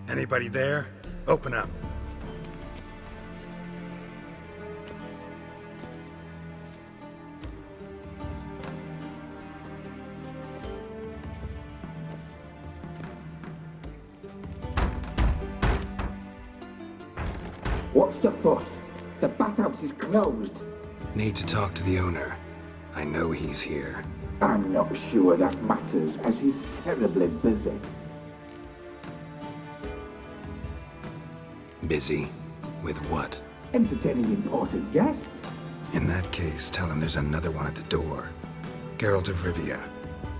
Anybody there? Open up. What's the fuss? The bathhouse is closed. Need to talk to the owner. I know he's here. I'm not sure that matters, as he's terribly busy. Busy? With what? Entertaining important guests. In that case, tell him there's another one at the door. Geralt of Rivia.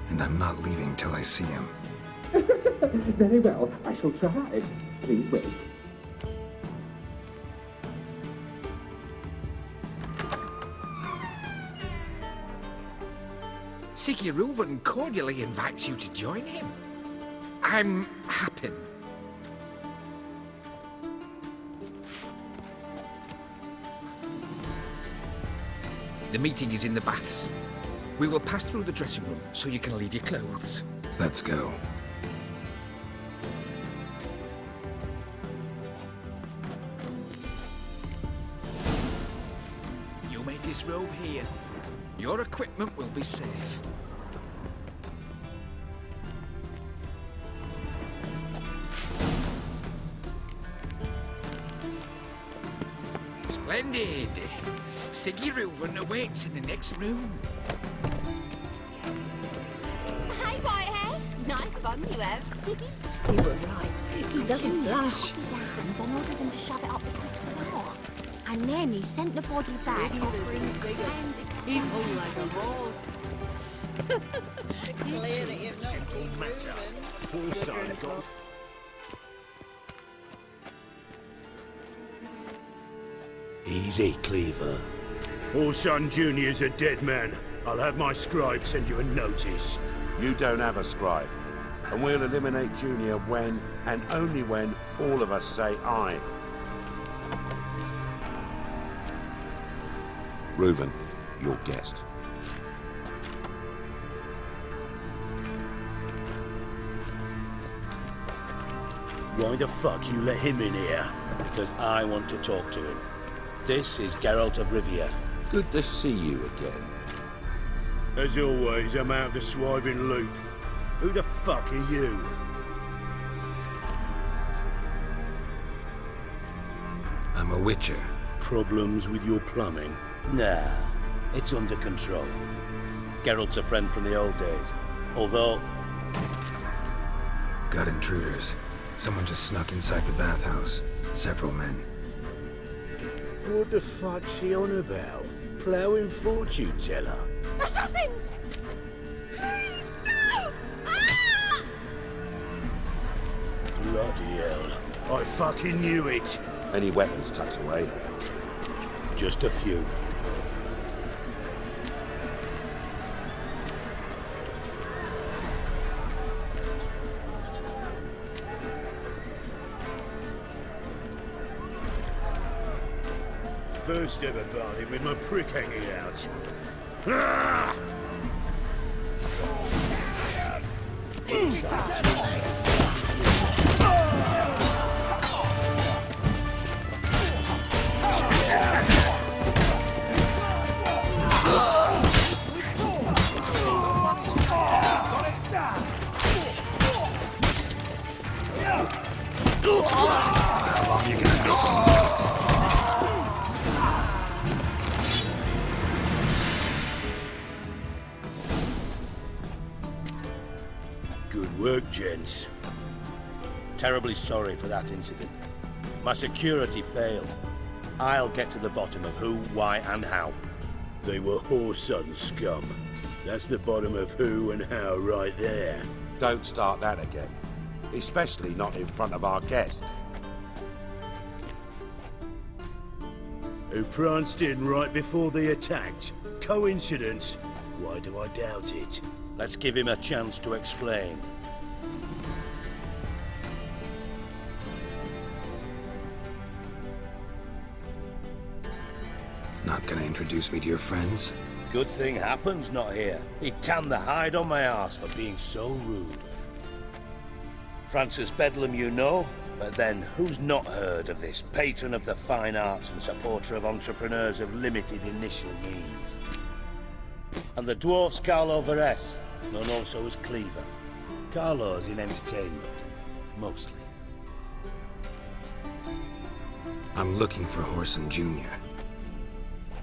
And I'm not leaving till I see him. Very well, I shall try. Please wait. Siggy Reuven cordially invites you to join him. I'm happy. The meeting is in the baths. We will pass through the dressing room so you can leave your clothes. Let's go. You may disrobe here. Your equipment will be safe. Splendid! Siggy Reuven awaits in the next room. Hey, Whitehead. Nice bum you have. You were right. He doesn't blush. His hand, then ordered him to shove it up the corpse's arse. And then he sent the body back, offering kind He's hung like a horse. Clear that you've not seen Reuven. Easy, Cleaver. Orson Jr.'s a dead man. I'll have my scribe send you a notice. You don't have a scribe. And we'll eliminate Junior when, and only when, all of us say aye. Reuven, your guest. Why the fuck you let him in here? Because I want to talk to him. This is Geralt of Rivia. Good to see you again. As always, I'm out of the swiving loop. Who the fuck are you? I'm a witcher. Problems with your plumbing? Nah, it's under control. Geralt's a friend from the old days. Although... Got intruders. Someone just snuck inside the bathhouse. Several men. What the fuck's he on about? Ploughing fortune teller? Assassins! Please, no! Ah! Bloody hell. I fucking knew it. Any weapons tucked away? Just a few. First ever party with my prick hanging out. Ah! How long you gonna go? Good work, gents. Terribly sorry for that incident. My security failed. I'll get to the bottom of who, why, and how. They were Whoreson scum. That's the bottom of who and how right there. Don't start that again. Especially not in front of our guest. Who pranced in right before they attacked. Coincidence? Why do I doubt it? Let's give him a chance to explain. Not gonna introduce me to your friends? Good thing Happen's not here. He tanned the hide on my arse for being so rude. Francis Bedlam, you know, But then, who's not heard of this patron of the fine arts and supporter of entrepreneurs of limited initial means? And the dwarf's Carlo Veres, known also as Cleaver. Carlo's in entertainment, mostly. I'm looking for Horson Jr.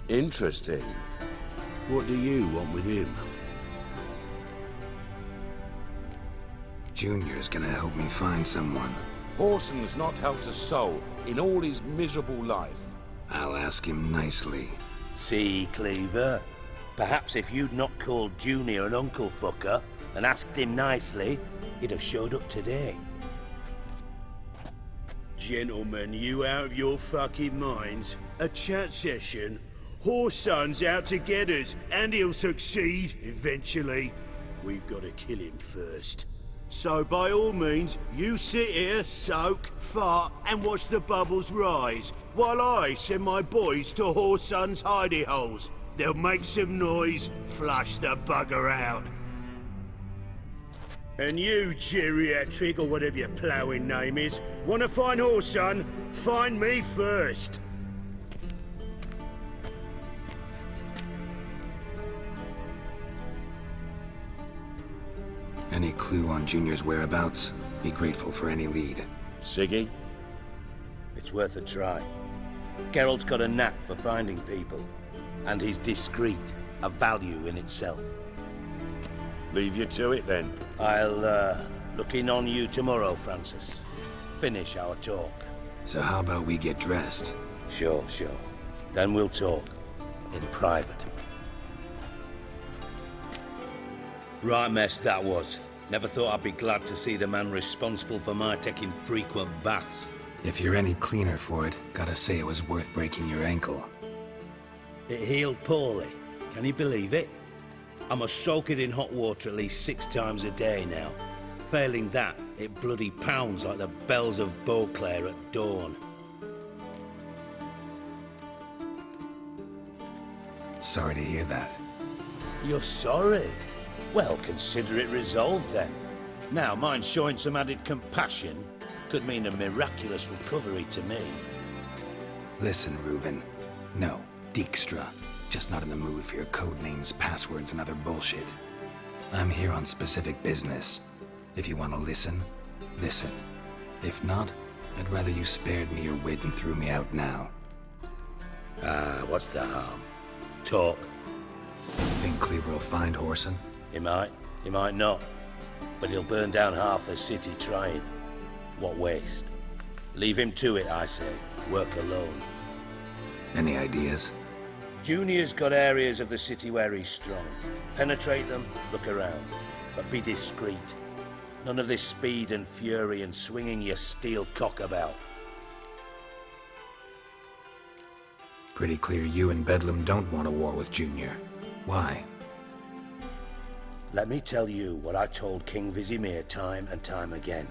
Interesting. What do you want with him? Junior's gonna help me find someone. Horson's not helped a soul in all his miserable life. I'll ask him nicely. See, Cleaver? Perhaps if you'd not called Junior an uncle fucker and asked him nicely, he'd have showed up today. Gentlemen, you out of your fucking minds? A chat session? Horson's out to get us, and he'll succeed eventually. We've got to kill him first. So by all means, you sit here, soak, fart, and watch the bubbles rise, while I send my boys to Horson's hidey holes. They'll make some noise, flush the bugger out. And you, geriatric, or whatever your ploughing name is, want to find Horson? Find me first. Any clue on Junior's whereabouts? Be grateful for any lead. Siggy? It's worth a try. Geralt's got a knack for finding people, and he's discreet, a value in itself. Leave you to it then. I'll look in on you tomorrow, Francis. Finish our talk. So how about we get dressed? Sure. Then we'll talk. In private. Right mess that was. Never thought I'd be glad to see the man responsible for my taking frequent baths. If you're any cleaner for it, gotta say it was worth breaking your ankle. It healed poorly. Can you believe it? I must soak it in hot water at least 6 times a day now. Failing that, it bloody pounds like the bells of Beauclair at dawn. Sorry to hear that. You're sorry? Well, consider it resolved then. Now, mind showing some added compassion could mean a miraculous recovery to me. Listen, Reuven. No, Dijkstra. Just not in the mood for your code names, passwords, and other bullshit. I'm here on specific business. If you want to listen, listen. If not, I'd rather you spared me your wit and threw me out now. What's the harm? Talk. Think Cleaver will find Horson? He might not. But he'll burn down half the city trying. What waste? Leave him to it, I say. Work alone. Any ideas? Junior's got areas of the city where he's strong. Penetrate them, look around. But be discreet. None of this speed and fury and swinging your steel cock about. Pretty clear you and Bedlam don't want a war with Junior. Why? Let me tell you what I told King Vizimir time and time again.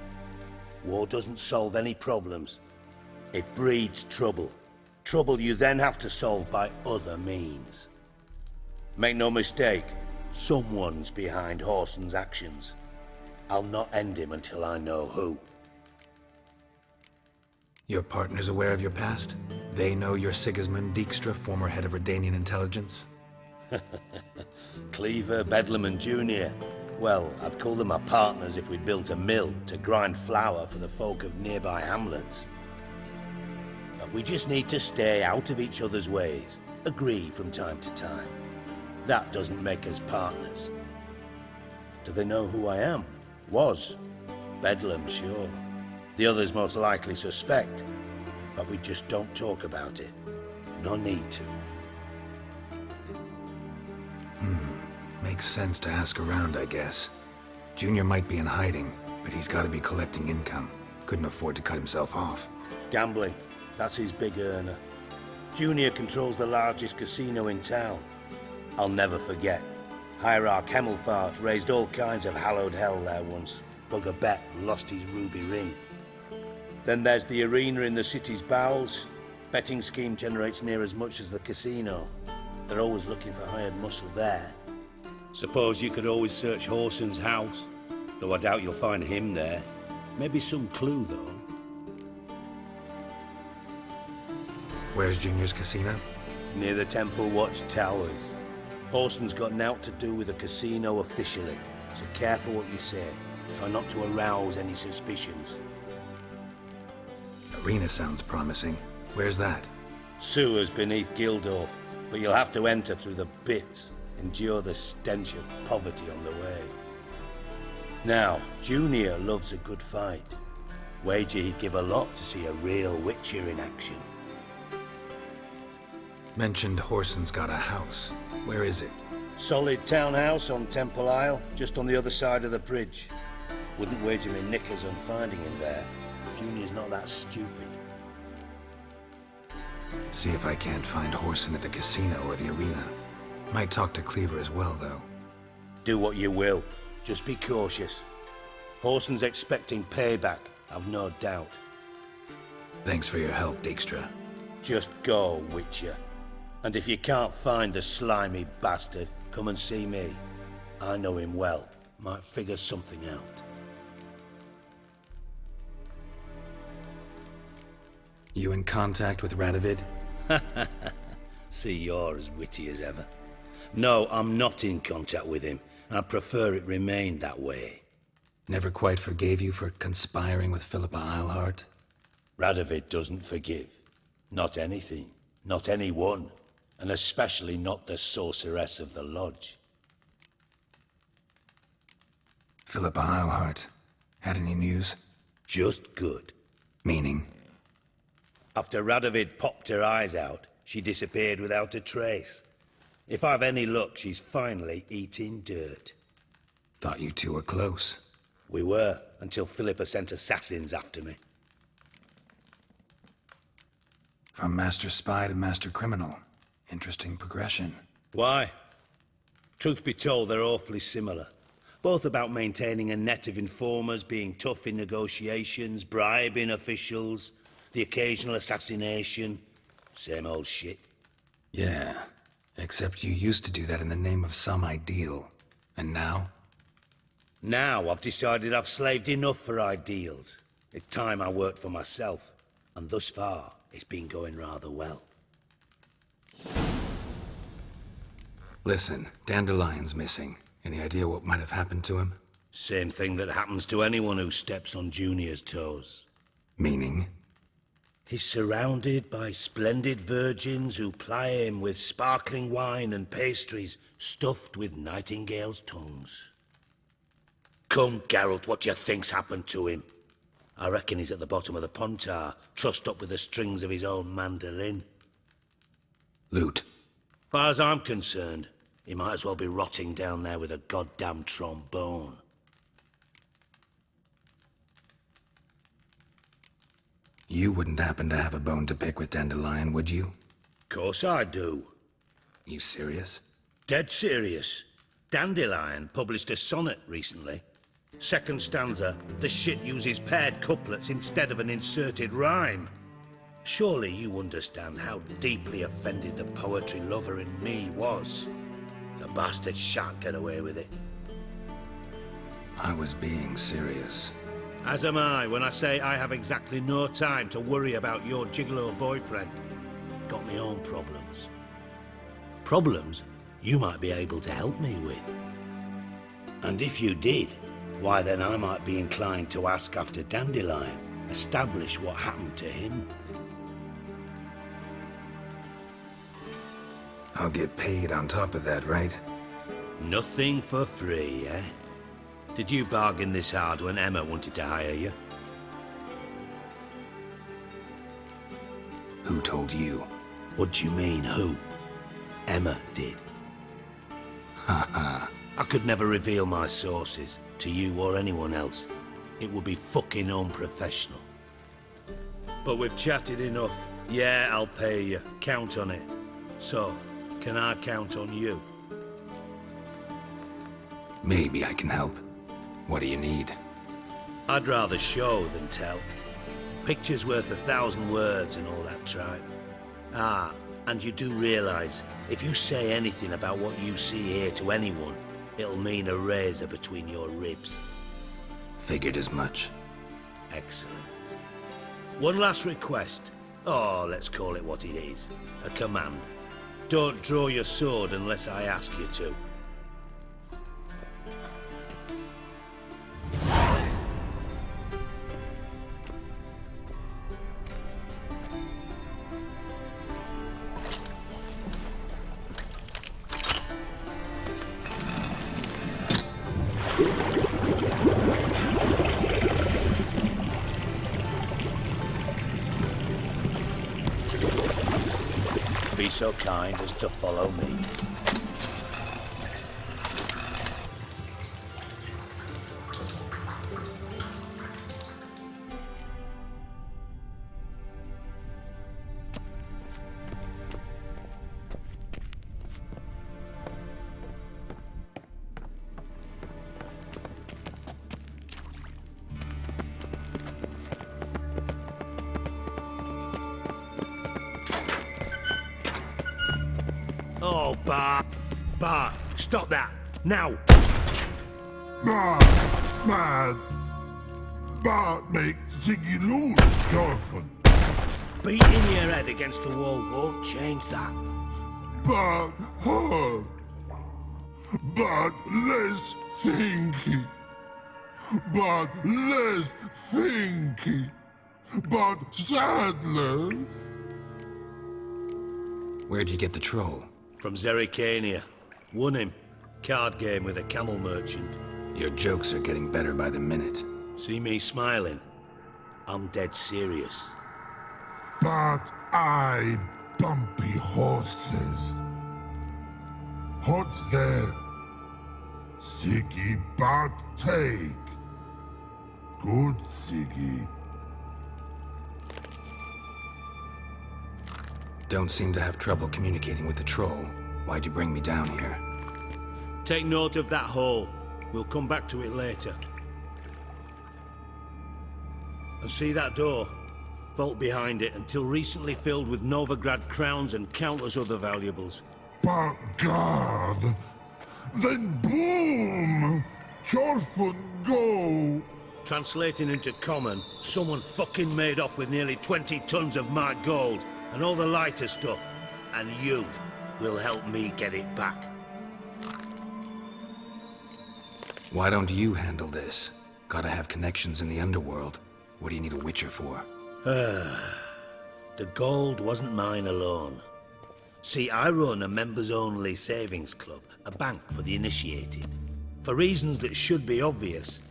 War doesn't solve any problems. It breeds trouble. Trouble you then have to solve by other means. Make no mistake, someone's behind Horson's actions. I'll not end him until I know who. Your partner's aware of your past? They know you're Sigismund Dijkstra, former head of Redanian intelligence? Cleaver, Bedlam and Junior. Well, I'd call them my partners if we'd built a mill to grind flour for the folk of nearby hamlets. But we just need to stay out of each other's ways, agree from time to time. That doesn't make us partners. Do they know who I am? Was. Bedlam, sure. The others most likely suspect, but we just don't talk about it. No need to. Makes sense to ask around, I guess. Junior might be in hiding, but he's gotta be collecting income. Couldn't afford to cut himself off. Gambling. That's his big earner. Junior controls the largest casino in town. I'll never forget. Hierarch Hemmelfart raised all kinds of hallowed hell there once. Bugger bet lost his ruby ring. Then there's the arena in the city's bowels. Betting scheme generates near as much as the casino. They're always looking for hired muscle there. Suppose you could always search Horson's house, though I doubt you'll find him there. Maybe some clue, though. Where's Junior's casino? Near the Temple Watch Towers. Horson's got naught to do with the casino officially, so careful what you say. Try not to arouse any suspicions. Arena sounds promising. Where's that? Sewers beneath Gildorf, but you'll have to enter through the bits, endure the stench of poverty on the way. Now, Junior loves a good fight. Wager he'd give a lot to see a real Witcher in action. Mentioned Horson's got a house. Where is it? Solid townhouse on Temple Isle, just on the other side of the bridge. Wouldn't wager me knickers on finding him there. Junior's not that stupid. See if I can't find Horson at the casino or the arena. Might talk to Cleaver as well, though. Do what you will. Just be cautious. Horson's expecting payback, I've no doubt. Thanks for your help, Dijkstra. Just go, Witcher. And if you can't find the slimy bastard, come and see me. I know him well. Might figure something out. You in contact with Radovid? See, you're as witty as ever. No, I'm not in contact with him. I prefer it remained that way. Never quite forgave you for conspiring with Philippa Eilhart? Radovid doesn't forgive. Not anything. Not anyone. And especially not the sorceress of the Lodge. Philippa Eilhart. Had any news? Just good. Meaning? After Radovid popped her eyes out, she disappeared without a trace. If I've any luck, she's finally eating dirt. Thought you two were close. We were, until Philippa sent assassins after me. From Master Spy to Master Criminal. Interesting progression. Why? Truth be told, they're awfully similar. Both about maintaining a net of informers, being tough in negotiations, bribing officials, the occasional assassination. Same old shit. Yeah, except you used to do that in the name of some ideal. And now? Now I've decided I've slaved enough for ideals. It's time I worked for myself. And thus far, it's been going rather well. Listen, Dandelion's missing. Any idea what might have happened to him? Same thing that happens to anyone who steps on Junior's toes. Meaning? He's surrounded by splendid virgins who ply him with sparkling wine and pastries stuffed with nightingales' tongues. Come, Geralt, what do you think's happened to him? I reckon he's at the bottom of the Pontar, trussed up with the strings of his own mandolin. Loot. Far as I'm concerned, he might as well be rotting down there with a goddamn trombone. You wouldn't happen to have a bone to pick with Dandelion, would you? Course I do. You serious? Dead serious. Dandelion published a sonnet recently. Second stanza, the shit uses paired couplets instead of an inserted rhyme. Surely you understand how deeply offended the poetry lover in me was. The bastard shan't get away with it. I was being serious. As am I when I say I have exactly no time to worry about your gigolo boyfriend. Got my own problems. Problems you might be able to help me with. And if you did, why then I might be inclined to ask after Dandelion, establish what happened to him. I'll get paid on top of that, right? Nothing for free, eh? Did you bargain this hard when Emma wanted to hire you? Who told you? What do you mean, who? Emma did. Haha. I could never reveal my sources, to you or anyone else. It would be fucking unprofessional. But we've chatted enough. Yeah, I'll pay you. Count on it. So, can I count on you? Maybe I can help. What do you need? I'd rather show than tell. Picture's worth 1,000 words and all that tripe. Ah, and you do realise, if you say anything about what you see here to anyone, it'll mean a razor between your ribs. Figured as much. Excellent. One last request. Oh, let's call it what it is. A command. Don't draw your sword unless I ask you to. Be so kind as to follow me. Oh, Bart! Bart, stop that! Now! Bart makes Ziggy lose, Jorfun. Beating your head against the wall won't change that. But hurt. But less thinky. But less thinky. But sadler. Where'd you get the troll? From Zerrikania. Won him. Card game with a camel merchant. Your jokes are getting better by the minute. See me smiling? I'm dead serious. But I bumpy horses. Hot there. Siggy but take. Good Siggy. Don't seem to have trouble communicating with the troll. Why'd you bring me down here? Take note of that hole. We'll come back to it later. And see that door? Vault behind it, until recently filled with Novigrad crowns and countless other valuables. But God! Then boom! Jorfun go! Translating into common, someone fucking made off with nearly 20 tons of my gold and all the lighter stuff. And you will help me get it back. Why don't you handle this? Gotta have connections in the underworld. What do you need a Witcher for? The gold wasn't mine alone. See, I run a members-only savings club, a bank for the initiated. For reasons that should be obvious,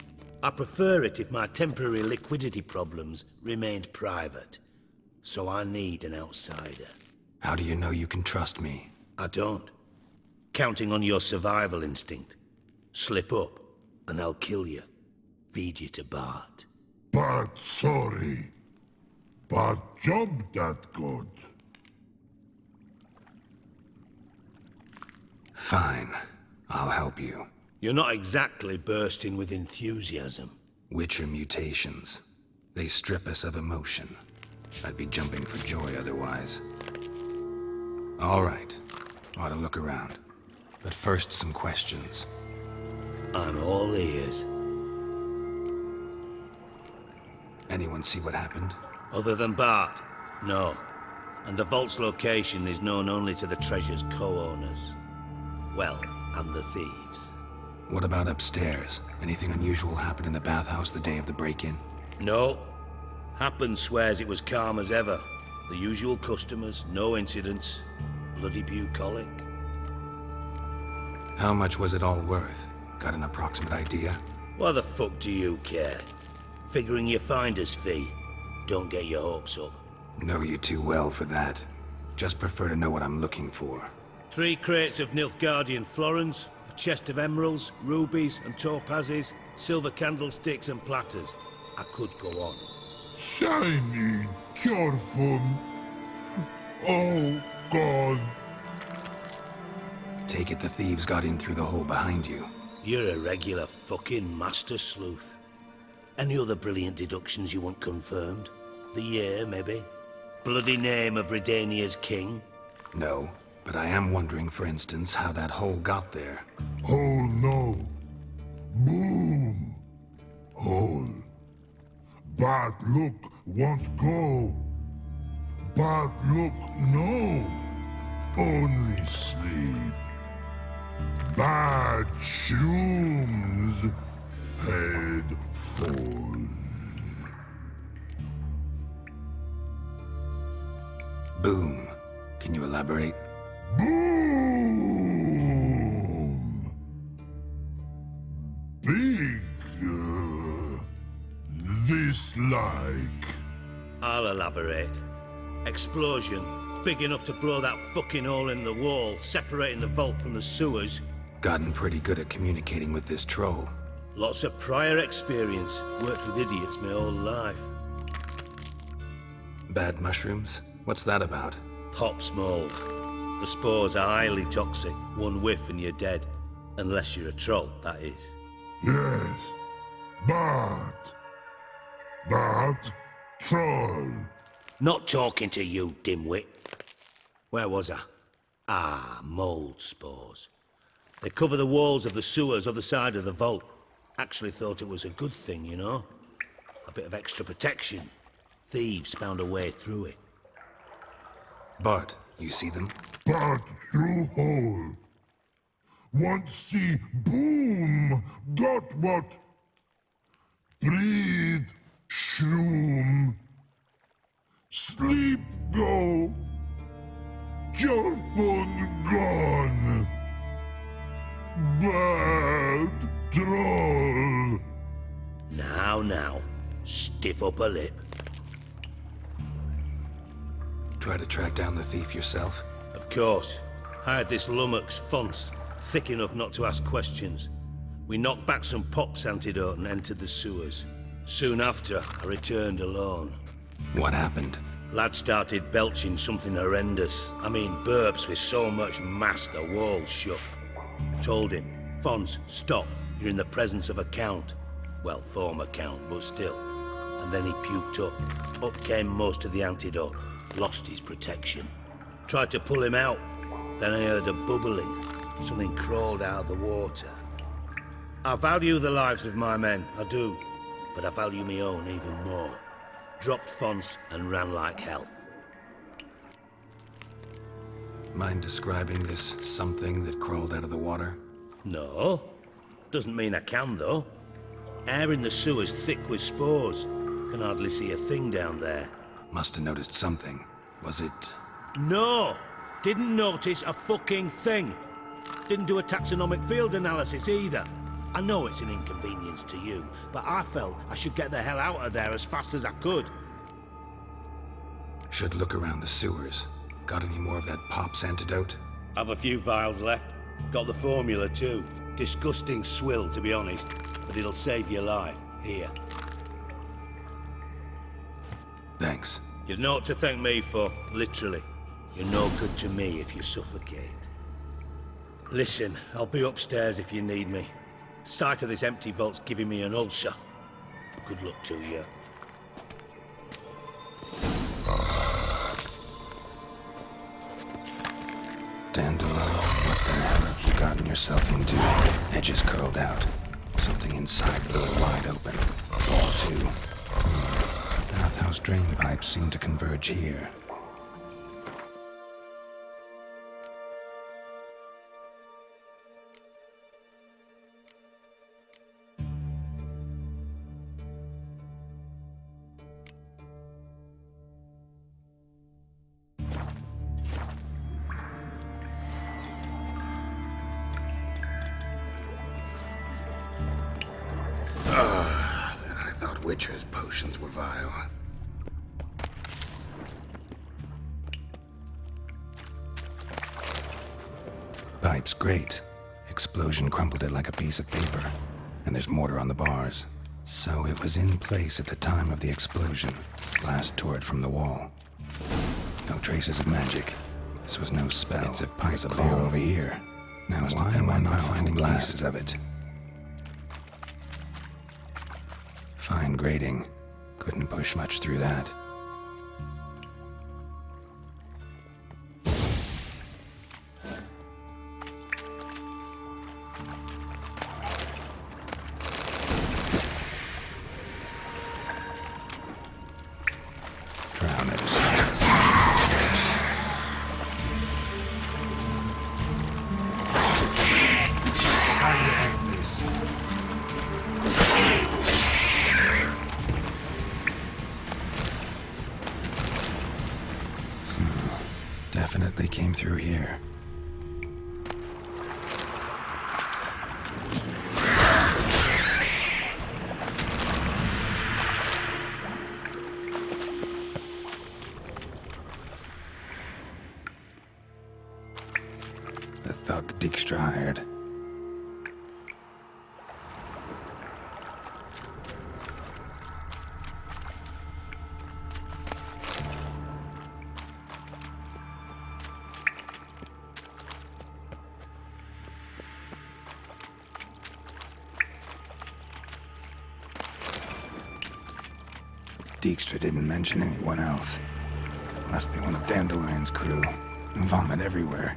I prefer it if my temporary liquidity problems remained private. So I need an outsider. How do you know you can trust me? I don't. Counting on your survival instinct. Slip up, and I'll kill you. Feed you to Bart. But sorry. But job that good. Fine. I'll help you. You're not exactly bursting with enthusiasm. Witcher mutations. They strip us of emotion. I'd be jumping for joy otherwise. All right. Ought to look around. But first, some questions. I'm all ears. Anyone see what happened? Other than Bart? No. And the vault's location is known only to the treasure's co-owners. Well, and the thieves. What about upstairs? Anything unusual happen in the bathhouse the day of the break-in? No. Happen swears it was calm as ever. The usual customers, no incidents. Bloody bucolic. How much was it all worth? Got an approximate idea? Why the fuck do you care? Figuring your finder's fee. Don't get your hopes up. Know you too well for that. Just prefer to know what I'm looking for. 3 crates of Nilfgaardian florins, a chest of emeralds, rubies and topazes, silver candlesticks and platters. I could go on. Shiny Jorfun. Oh, God. Take it the thieves got in through the hole behind you. You're a regular fucking master sleuth. Any other brilliant deductions you want confirmed? The year, maybe? Bloody name of Redania's king? No, but I am wondering, for instance, how that hole got there. Hole no. Boom. Hole. But look, won't go. But look, no. Only sleep. Bad shrooms. Head falls. Boom. Can you elaborate? Boom! Big. This like. I'll elaborate. Explosion. Big enough to blow that fucking hole in the wall, separating the vault from the sewers. Gotten pretty good at communicating with this troll. Lots of prior experience. Worked with idiots my whole life. Bad mushrooms? What's that about? Pops mold. The spores are highly toxic. One whiff and you're dead. Unless you're a troll, that is. Yes. But. Troll. Not talking to you, dimwit. Where was I? Ah, mold spores. They cover the walls of the sewers other side of the vault. Actually thought it was a good thing, you know? A bit of extra protection. Thieves found a way through it. Bart, you see them? Part through hole. Want see boom. Got what? Breathe. Shroom. Sleep go. Your phone gone. Bad troll. Now. Stiff upper lip. Try to track down the thief yourself? Of course. I had this lummox, Fonce, thick enough not to ask questions. We knocked back some Pop's antidote and entered the sewers. Soon after, I returned alone. What happened? Lad started belching something horrendous. I mean, burps with so much mass the walls shook. Told him, Fonce, stop. You're in the presence of a count. Well, former count, but still. And then he puked up. Up came most of the antidote. Lost his protection. Tried to pull him out. Then I heard a bubbling. Something crawled out of the water. I value the lives of my men, I do. But I value my own even more. Dropped Fonce and ran like hell. Mind describing this something that crawled out of the water? No. Doesn't mean I can, though. Air in the sewer's thick with spores. Can hardly see a thing down there. Must have noticed something. Was it... No! Didn't notice a fucking thing. Didn't do a taxonomic field analysis either. I know it's an inconvenience to you, but I felt I should get the hell out of there as fast as I could. Should look around the sewers. Got any more of that Pop's antidote? Have a few vials left. Got the formula too. Disgusting swill, to be honest, but it'll save your life. Here. Thanks. You've naught to thank me for, literally. You're no good to me if you suffocate. Listen, I'll be upstairs if you need me. Sight of this empty vault's giving me an ulcer. Good luck to you. Dandelion, what the hell have you gotten yourself into? Edges curled out. Something inside blew it wide open. Wall too. Bathhouse drain pipes seem to converge here. And I thought Witcher's potions were vile. Pipe's great. Explosion crumpled it like a piece of paper. And there's mortar on the bars. So it was in place at the time of the explosion. Blast tore it from the wall. No traces of magic. This was no spell. It's if pipe's clear over here. Now why am I not finding pieces of it? Fine grading. Couldn't push much through that. Drowners. this. Definitely came through here. The thug Dijkstra hired. Dijkstra didn't mention anyone else. Must be one of Dandelion's crew. Vomit everywhere.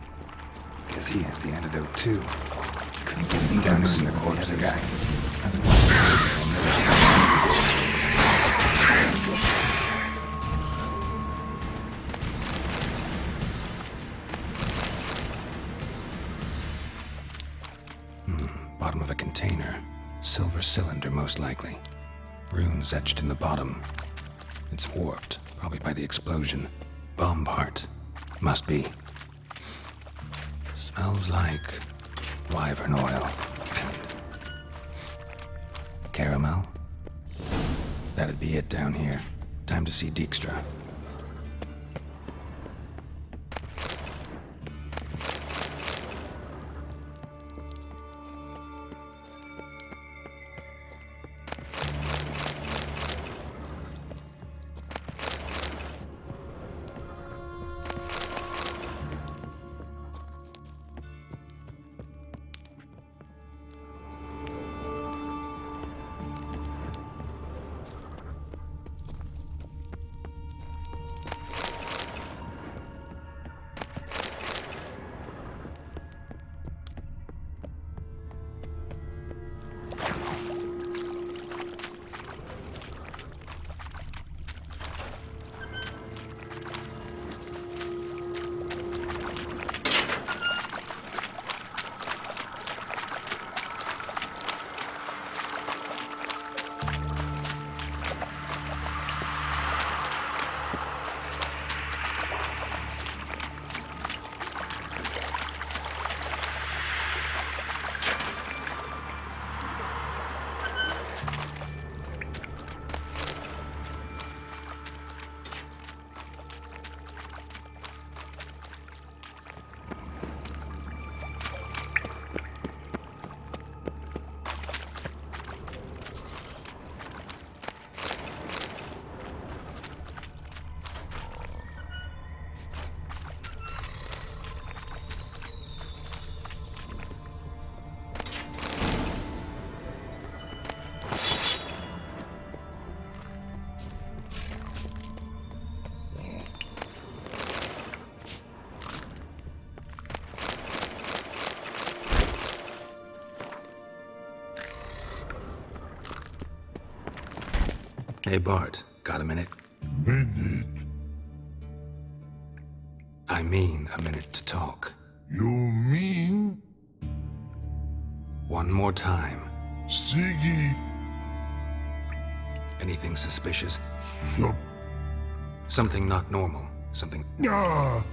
Guess he had the antidote too. Couldn't get any down in the corpse, the guy. Bottom of a container. Silver cylinder, most likely. Runes etched in the bottom. It's warped, probably by the explosion. Bomb part. Must be. Smells like wyvern oil. Caramel? That'd be it down here. Time to see Dijkstra. Hey, Bart, got a minute? Minute? I mean a minute to talk. You mean? One more time. Siggy? Anything suspicious? Sup? Something not normal. Something... Ah!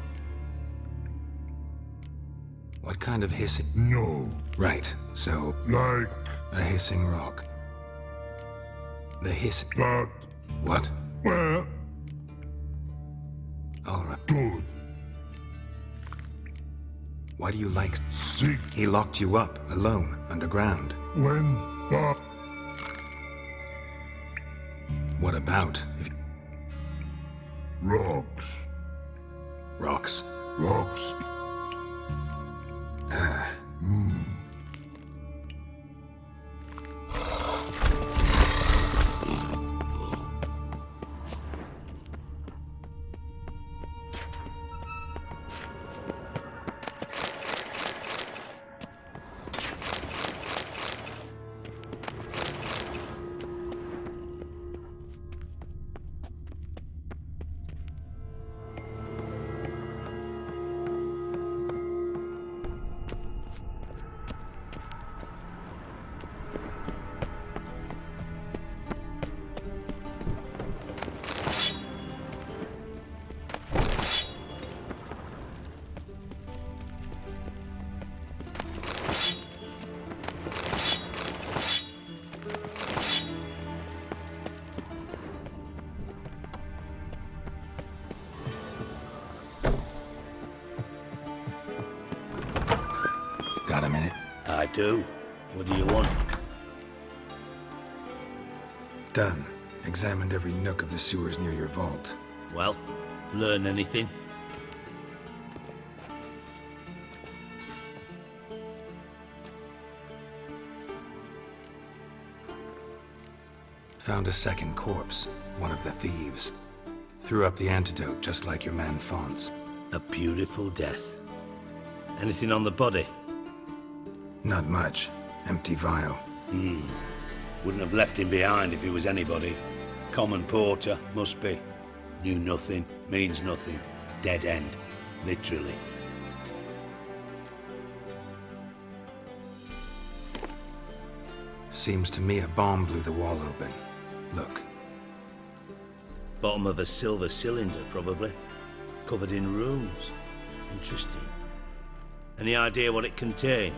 What kind of hissing? No. Right, so... Like... A hissing rock. The hiss... That... What? Well... Alright. Good. Why do you like... Sick. He locked you up, alone, underground. When the... What about? If... Rocks. Rocks? Rocks. do. What do you want? Done. Examined every nook of the sewers near your vault. Well, learn anything? Found a second corpse, one of the thieves. Threw up the antidote just like your man Fonz. A beautiful death. Anything on the body? Not much. Empty vial. Wouldn't have left him behind if he was anybody. Common porter, must be. Knew nothing, means nothing. Dead end. Literally. Seems to me a bomb blew the wall open. Look. Bottom of a silver cylinder, probably. Covered in runes. Interesting. Any idea what it contained?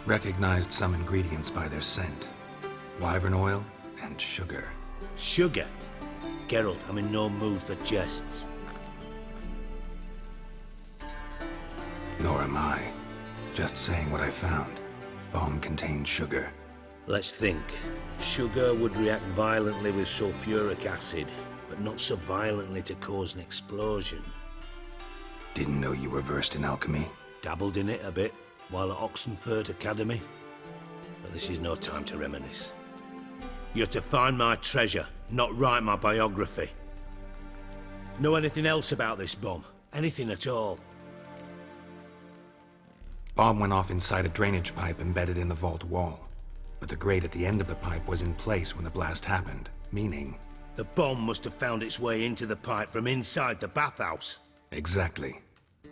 Recognized some ingredients by their scent. Wyvern oil and sugar. Sugar? Geralt, I'm in no mood for jests. Nor am I. Just saying what I found. Bomb contained sugar. Let's think. Sugar would react violently with sulfuric acid, but not so violently to cause an explosion. Didn't know you were versed in alchemy. Dabbled in it a bit while at Oxenford Academy. But this is no time to reminisce. You're to find my treasure, not write my biography. Know anything else about this bomb? Anything at all? Bomb went off inside a drainage pipe embedded in the vault wall. But the grate at the end of the pipe was in place when the blast happened, meaning... The bomb must have found its way into the pipe from inside the bathhouse. Exactly.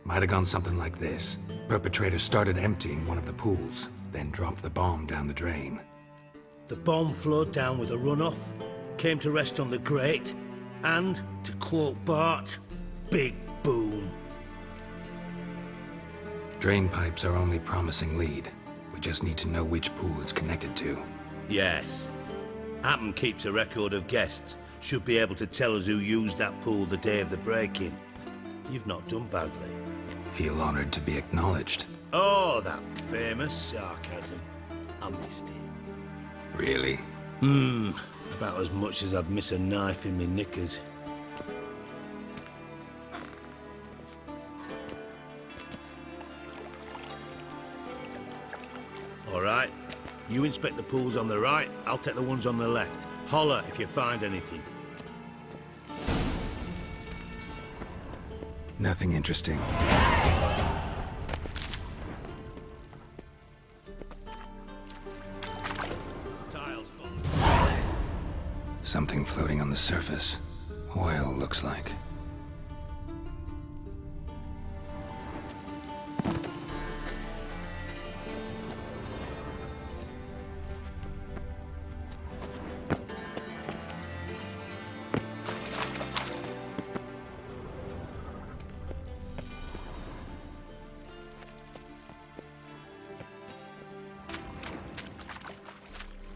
Might have gone something like this. Perpetrator started emptying one of the pools, then dropped the bomb down the drain. The bomb flowed down with a runoff, came to rest on the grate, and, to quote Bart, big boom. Drain pipes are only promising lead. We just need to know which pool it's connected to. Yes. Happen keeps a record of guests. Should be able to tell us who used that pool the day of the break-in. You've not done badly. Feel honored to be acknowledged. Oh, that famous sarcasm. I missed it. Really? About as much as I'd miss a knife in me knickers. All right. You inspect the pools on the right, I'll take the ones on the left. Holler if you find anything. Nothing interesting. Tiles. Something floating on the surface. Oil, looks like.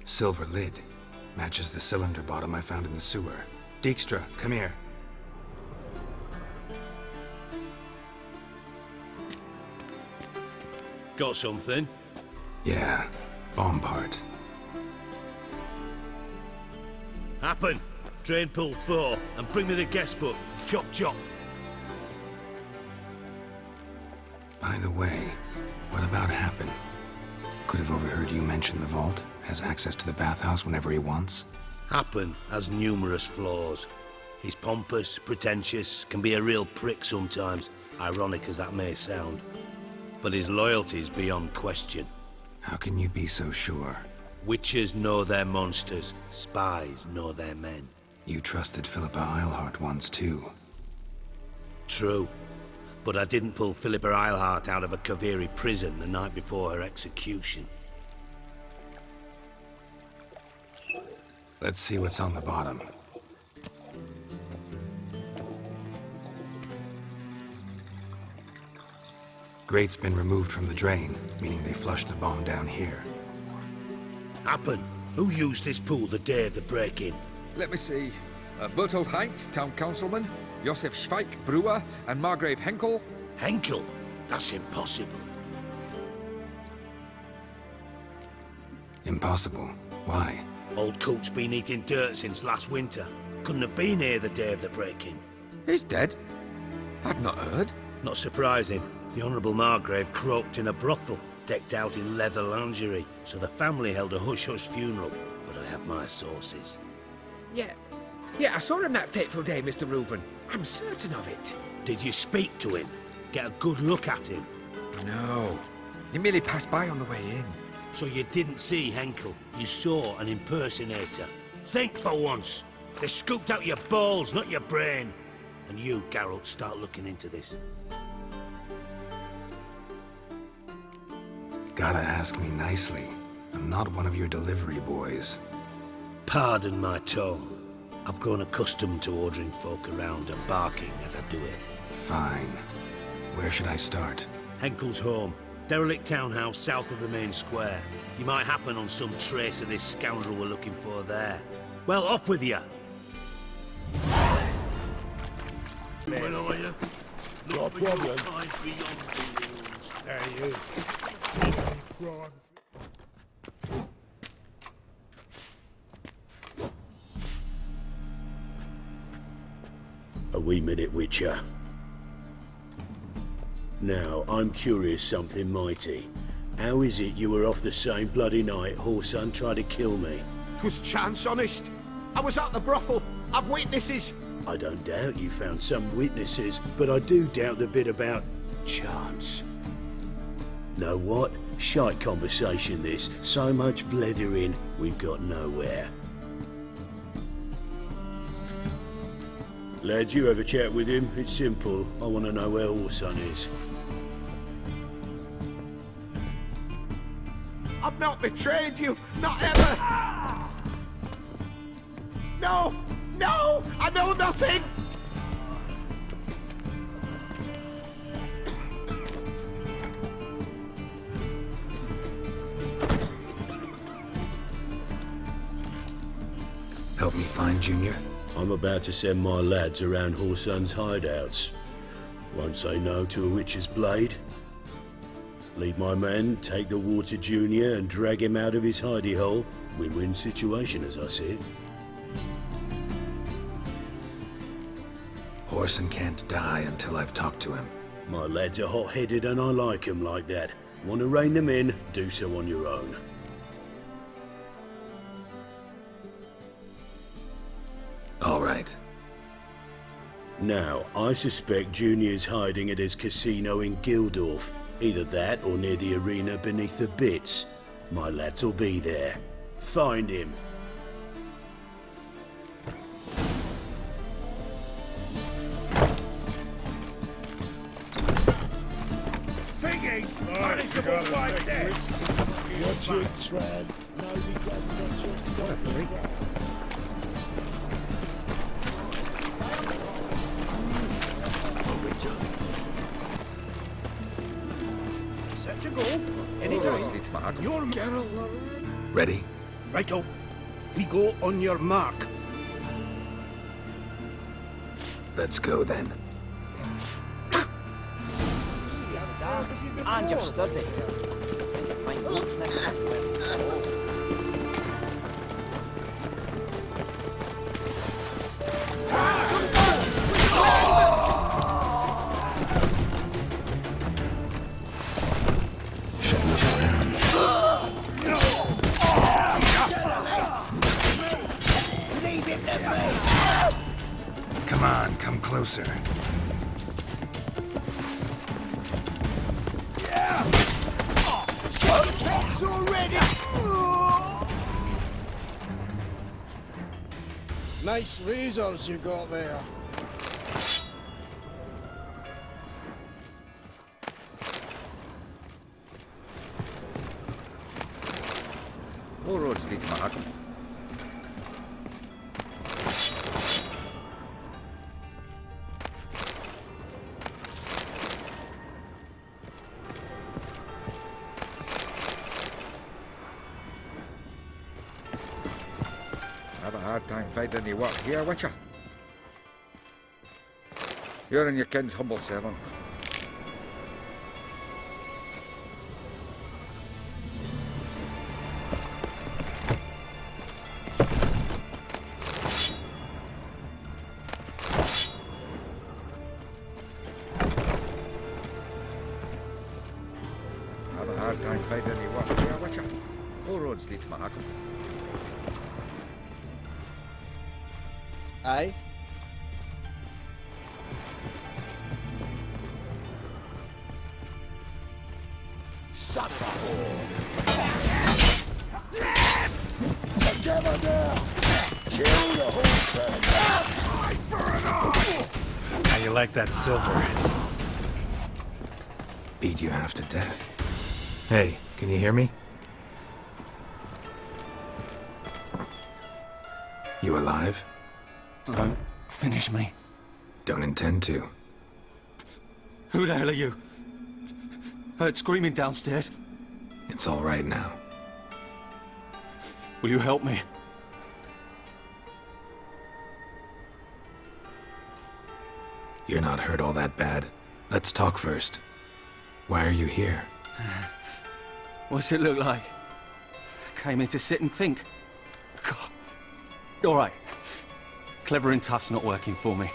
Silver lid. Matches the cylinder bottom I found in the sewer. Dijkstra, come here. Got something? Yeah, bomb part. Happen. Drain pool 4 and bring me the guest book. Chop chop. By the way, what about Happen? Could have overheard you mention the vault. Has access to the bathhouse whenever he wants. Happen has numerous flaws. He's pompous, pretentious, can be a real prick sometimes, ironic as that may sound. But his loyalty's beyond question. How can you be so sure? Witches know their monsters, spies know their men. You trusted Philippa Eilhart once too. True. But I didn't pull Philippa Eilhart out of a Kaviri prison the night before her execution. Let's see what's on the bottom. Grate's been removed from the drain, meaning they flushed the bomb down here. Happen. Who used this pool the day of the break-in? Let me see. Bertold Heinz, town councilman, Josef Schweik, brewer, and Margrave Henkel. Henkel? That's impossible. Impossible. Why? Old Coot's been eating dirt since last winter. Couldn't have been here the day of the break-in. He's dead? I'd not heard. Not surprising. The Honourable Margrave croaked in a brothel, decked out in leather lingerie, so the family held a hush-hush funeral. But I have my sources. Yeah, I saw him that fateful day, Mr. Reuven. I'm certain of it. Did you speak to him? Get a good look at him? No. He merely passed by on the way in. So you didn't see Henkel. You saw an impersonator. Think for once. They scooped out your balls, not your brain. And you, Geralt, start looking into this. Gotta ask me nicely. I'm not one of your delivery boys. Pardon my tone. I've grown accustomed to ordering folk around and barking as I do it. Fine. Where should I start? Henkel's home. Derelict townhouse south of the main square. You might happen on some trace of this scoundrel we're looking for there. Well, off with you! When are you? No problem. Time beyond the rules. Hey, you. A wee minute, Witcher. Now, I'm curious something mighty. How is it you were off the same bloody night Horson tried to kill me? 'Twas chance, honest. I was at the brothel. I've witnesses. I don't doubt you found some witnesses, but I do doubt the bit about chance. Know what? Shite conversation this. So much blethering, we've got nowhere. Lad, you have a chat with him. It's simple. I want to know where Horson is. I've not betrayed you. Not ever. No! No! I know nothing! Help me find Junior? I'm about to send my lads around Horson's hideouts. Won't say no to a witch's blade. Lead my men, take the Water Junior and drag him out of his hidey hole. Win-win situation, as I see it. Horson can't die until I've talked to him. My lads are hot-headed and I like 'em like that. Want to rein them in? Do so on your own. All right. Now, I suspect Junior's hiding at his casino in Gildorf. Either that or near the arena beneath the Bits. My lads will be there. Find him. Punishable by death! Watch it, Tran. Nosy God's not your stuff. Set to go. Anytime. Your Ready? righto. We go on your mark. Let's go then. And you're sturdy. You find Come on, come closer. It's already. Nice razors you got there. All roads lead to Mahakam. Have a hard time finding any work here, Witcher. You're and your king's humble servant. slits man hakken. Aye. Son of a whore! Together now! Kill the horse and eye for an eye! How you like that silver? Beat you half to death. Hey, can you hear me? You alive? Don't finish me. Don't intend to. Who the hell are you? Heard screaming downstairs. It's all right now. Will you help me? You're not hurt all that bad. Let's talk first. Why are you here? What's it look like? Came here to sit and think. God. All right. Clever and tough's not working for me.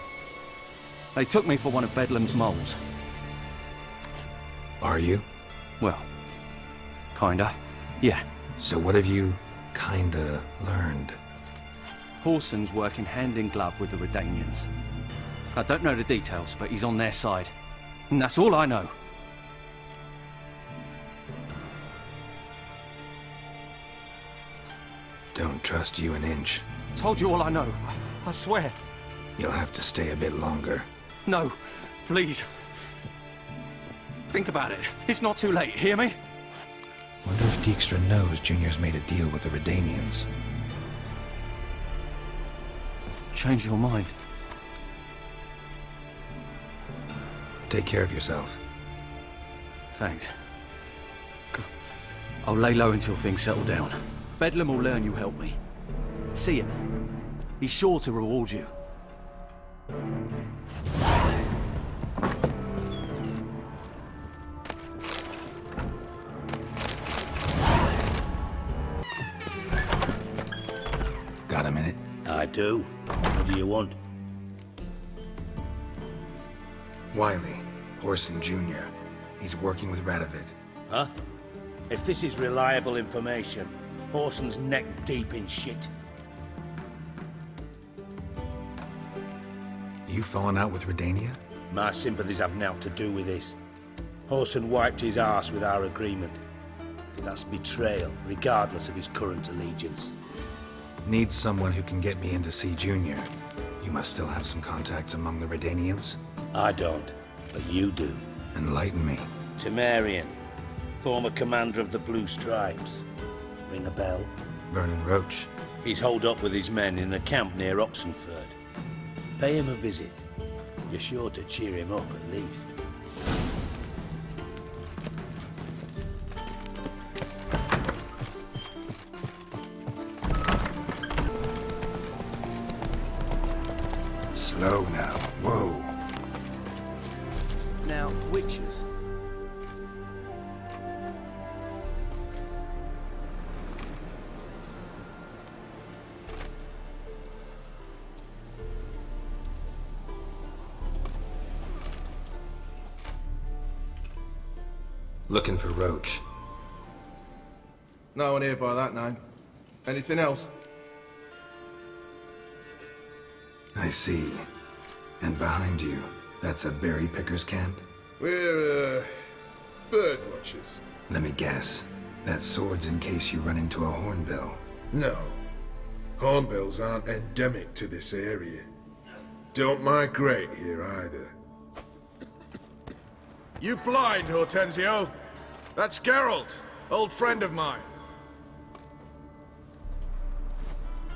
They took me for one of Bedlam's moles. Are you? Well, kinda. Yeah. So what have you kinda learned? Horson's working hand in glove with the Redanians. I don't know the details, but he's on their side. And that's all I know. Don't trust you an inch. Told you all I know. I swear. You'll have to stay a bit longer. No, please. Think about it. It's not too late, hear me? Wonder if Dijkstra knows Junior's made a deal with the Redanians. Change your mind. Take care of yourself. Thanks. I'll lay low until things settle down. Bedlam will learn you helped me. See him. He's sure to reward you. Got a minute? I do. What do you want? Wiley, Horson Jr. He's working with Radovid. Huh? If this is reliable information, Horson's neck deep in shit. You fallen out with Redania? My sympathies have naught to do with this. Horson wiped his arse with our agreement. That's betrayal, regardless of his current allegiance. Need someone who can get me in to see Junior. You must still have some contacts among the Redanians? I don't, but you do. Enlighten me. Temerian, former commander of the Blue Stripes. Ring a bell? Vernon Roach. He's holed up with his men in a camp near Oxenford. Pay him a visit. You're sure to cheer him up at least. Slow now. Whoa. Now, witches. Looking for Roach. No one here by that name. Anything else? I see. And behind you, that's a berry picker's camp? We're, bird watchers. Let me guess. That sword's in case you run into a hornbill. No. Hornbills aren't endemic to this area. Don't migrate here either. You blind, Hortensio? That's Geralt, old friend of mine.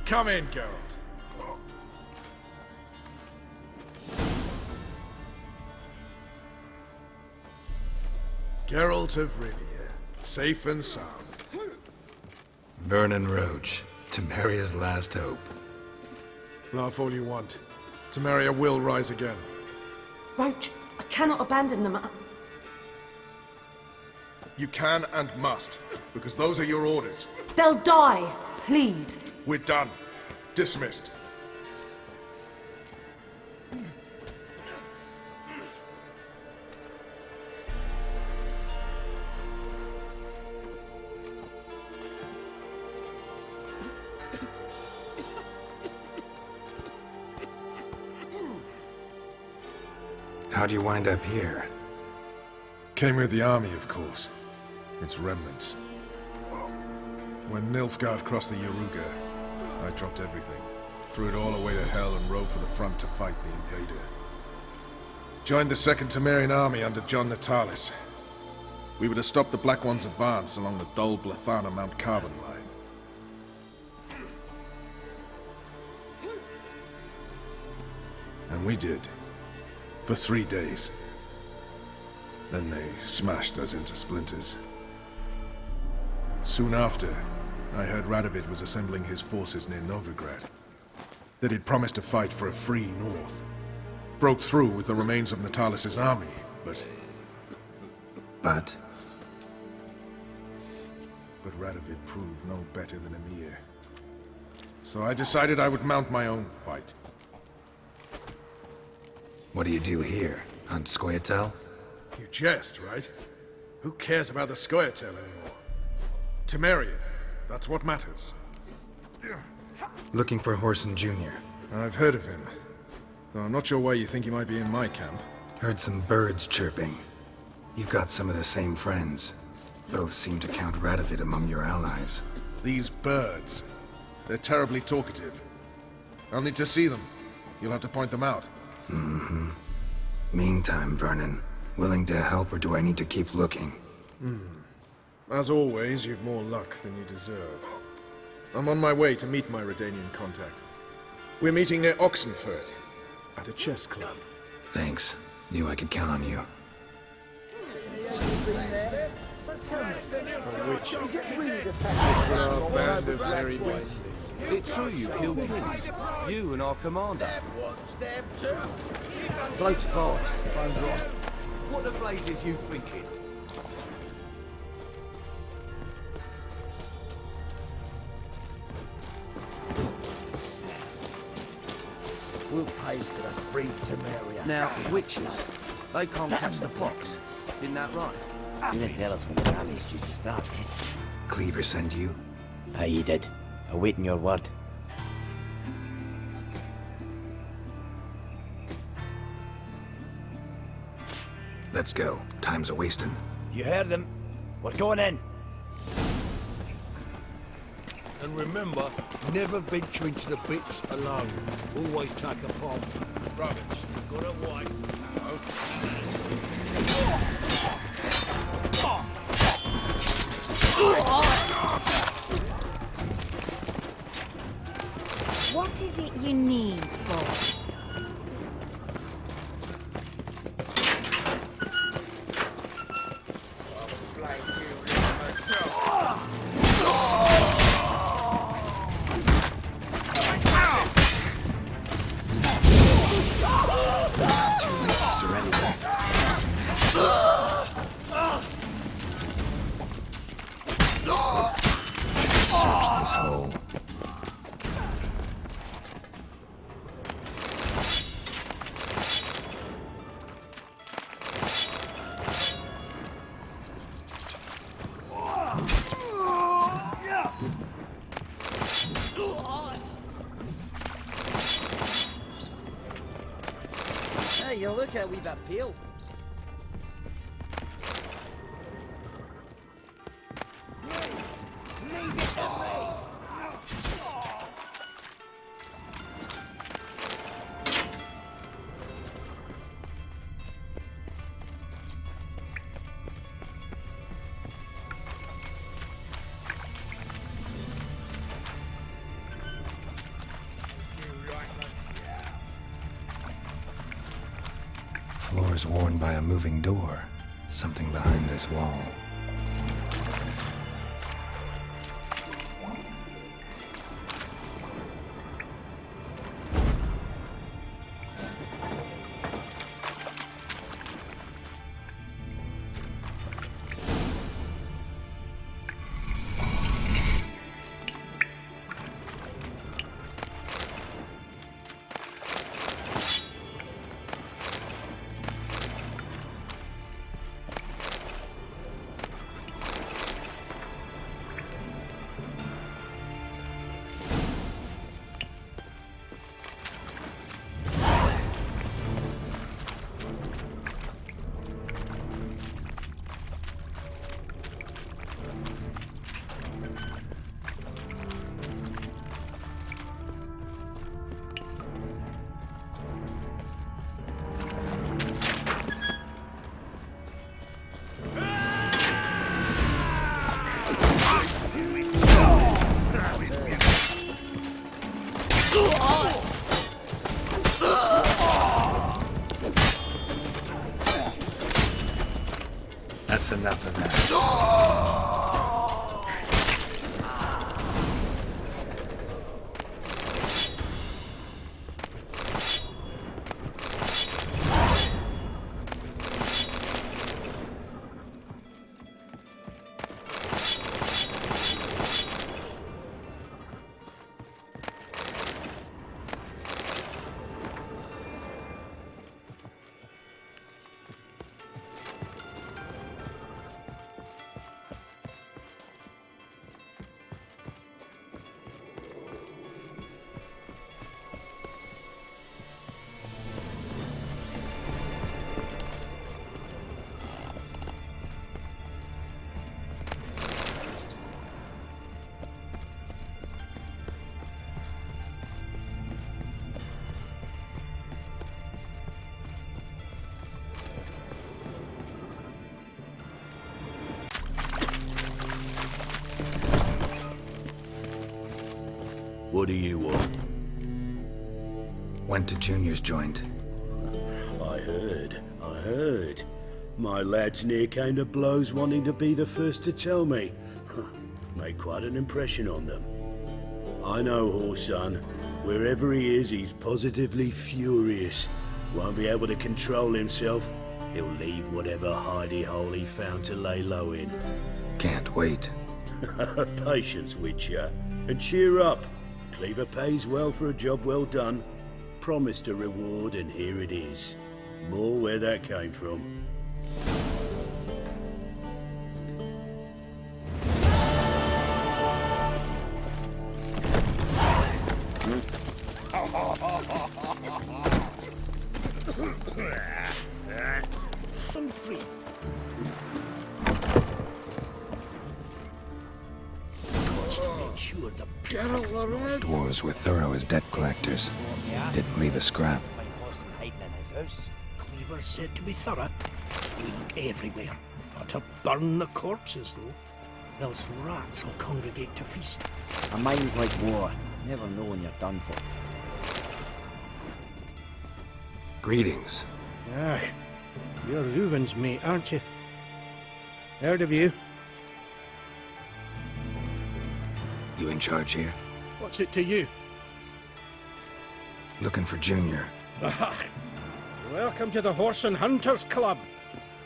Come in, Geralt. Geralt of Rivia, safe and sound. Vernon Roach, Temeria's last hope. Laugh all you want. Temeria will rise again. Roach, I cannot abandon them. You can and must, because those are your orders. They'll die, please. We're done. Dismissed. How'd you wind up here? Came with the army, of course. Its remnants. When Nilfgaard crossed the Yaruga, I dropped everything. Threw it all away to hell and rode for the front to fight the invader. Joined the 2nd Temerian army under John Natalis. We were to stop the Black One's advance along the Dol Blathana Mount Carbon line. And we did. For 3 days. Then they smashed us into splinters. Soon after, I heard Radovid was assembling his forces near Novigrad. That he'd promised to fight for a free North. Broke through with the remains of Natalis' army, but... But Radovid proved no better than Emir. So I decided I would mount my own fight. what do you do here? Hunt Scoia'tael? You jest, right? Who cares about the Scoia'tael anymore? Temeria, that's what matters. Looking for Whoreson Jr. I've heard of him. Though I'm not sure why you think he might be in my camp. Heard some birds chirping. You've got some of the same friends. Both seem to count Radovid among your allies. These birds. They're terribly talkative. I'll need to see them. You'll have to point them out. Mm-hmm. Meantime, Vernon, willing to help or do I need to keep looking? As always, you've more luck than you deserve. I'm on my way to meet my Redanian contact. We're meeting near Oxenfurt, at a chess club. Thanks. Knew I could count on you. It's true you killed kings. You and our commander. Bloke's parched. Phone's right. What the blazes you thinking? We'll pay for the free Temeria. Now, witches, they can't catch the pox. Isn't that right? You didn't tell us when the rally's due to start, eh? Cleaver send you? Aye, he did. Awaiting your word. Let's go. Time's a-wasting. You heard them. We're going in. And remember, never venture into the bits alone. Always take a bomb. Rubbish. Got it white. What is it you need, boss? Hey, you look at we that peel. Floor's worn by a moving door. Something behind this wall. That's enough of that. What do you want? Went to Junior's joint. I heard. My lads near came to blows wanting to be the first to tell me. Made quite an impression on them. I know Horson. Wherever he is, he's positively furious. Won't be able to control himself. He'll leave whatever hidey hole he found to lay low in. Can't wait. Patience, Witcher. And cheer up. Cleaver pays well for a job well done. Promised a reward, and here it is. More where that came from. I'm free. Gots to make sure the Dwarves were thorough as debt collectors. Didn't leave a scrap. Cleaver said to be thorough. We look everywhere. Not to burn the corpses, though. Else rats will congregate to feast. A mine's like war. Never know when you're done for. Greetings. Ah, you're Reuven's mate, aren't you? Heard of you. You in charge here? What's it to you? Looking for Junior. Welcome to the Horse and Hunters Club.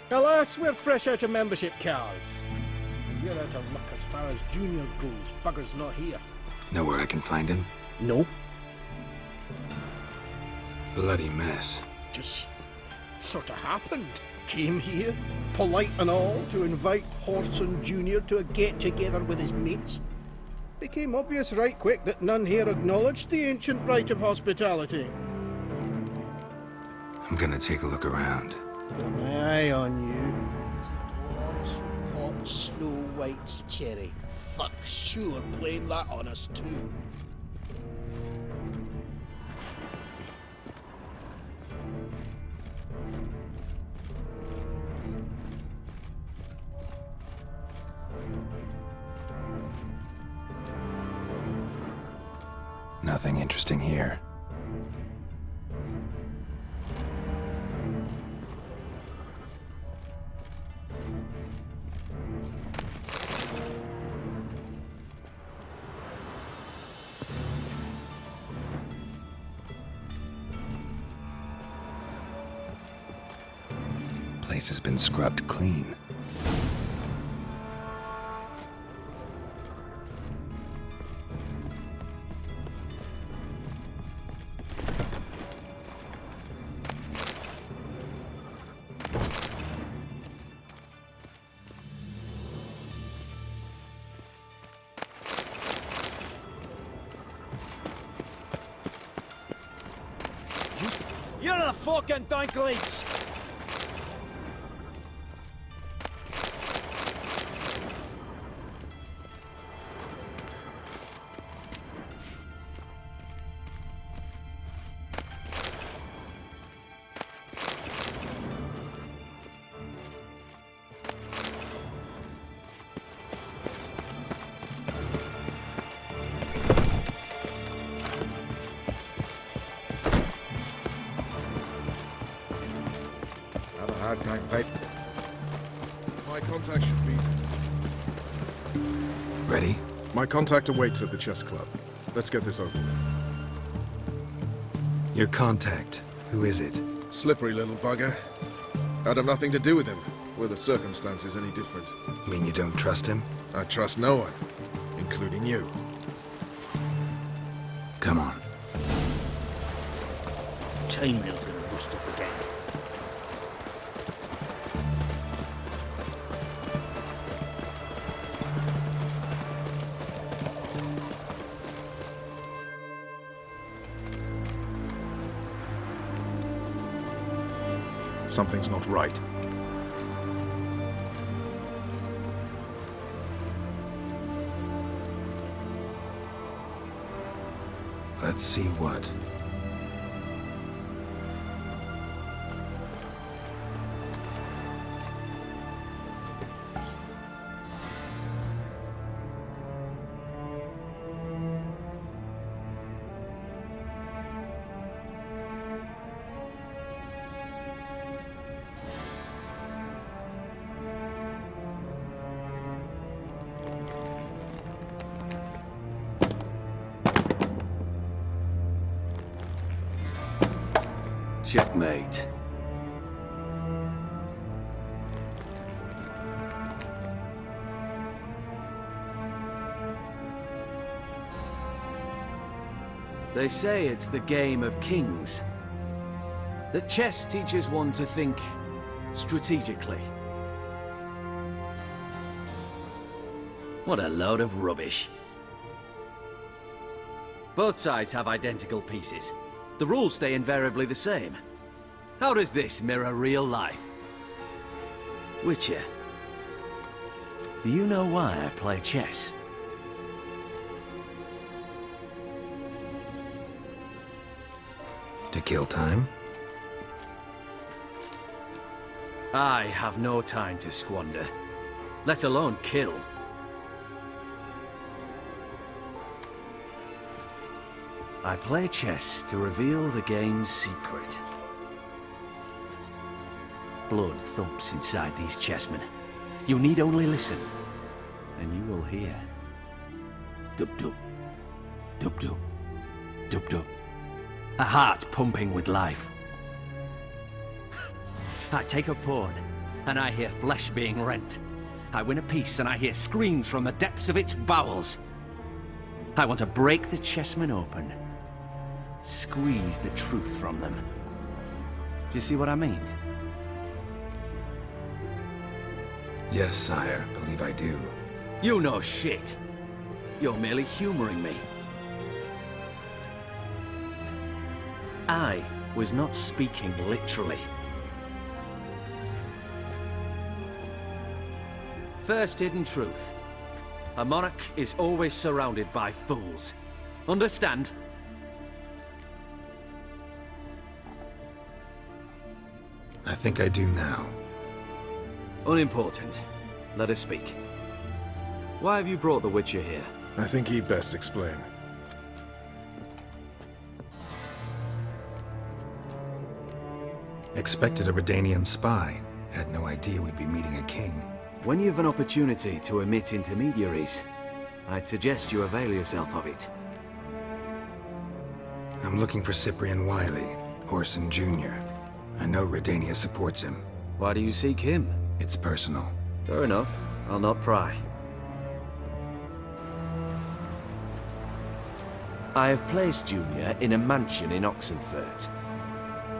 Alas, we're fresh out of membership cards. You're out of luck as far as Junior goes. Bugger's not here. Know where I can find him? No. Bloody mess. Just sort of happened. Came here, polite and all, to invite Horson Jr. to a get-together with his mates. Became obvious right quick that none here acknowledged the ancient right of hospitality. I'm gonna take a look around. Got my eye on you. Dwarves who popped Snow White's cherry. Fuck, sure, blame that on us too. Nothing interesting here. Place has been scrubbed clean. You're the fucking Dinklage! hard time fight. My contact should be... Ready? My contact awaits at the chess club. Let's get this over with. Your contact. Who is it? Slippery little bugger. I'd have nothing to do with him. Were the circumstances any different? Mean you don't trust him? I trust no one, including you. Come on. Chainmail's gonna bust up again. Something's not right. Let's see what. Checkmate. They say it's the game of kings. That chess teaches one to think strategically. What a load of rubbish. Both sides have identical pieces. The rules stay invariably the same. How does this mirror real life? Witcher, do you know why I play chess? To kill time? I have no time to squander, let alone kill. I play chess to reveal the game's secret. Blood thumps inside these chessmen. You need only listen, and you will hear. Dub-dub, dub-dub, dub-dub. A heart pumping with life. I take a pawn, and I hear flesh being rent. I win a piece, and I hear screams from the depths of its bowels. I want to break the chessmen open. Squeeze the truth from them. Do you see what I mean? Yes, sire. Believe I do. You know shit. You're merely humoring me. I was not speaking literally. First hidden truth. A monarch is always surrounded by fools. Understand? I think I do now. Unimportant. Let us speak. Why have you brought the Witcher here? I think he'd best explain. Expected a Redanian spy. Had no idea we'd be meeting a king. When you've an opportunity to omit intermediaries, I'd suggest you avail yourself of it. I'm looking for Cyprian Wiley, Whoreson Jr. I know Redania supports him. Why do you seek him? It's personal. Fair enough. I'll not pry. I have placed Junior in a mansion in Oxenfurt.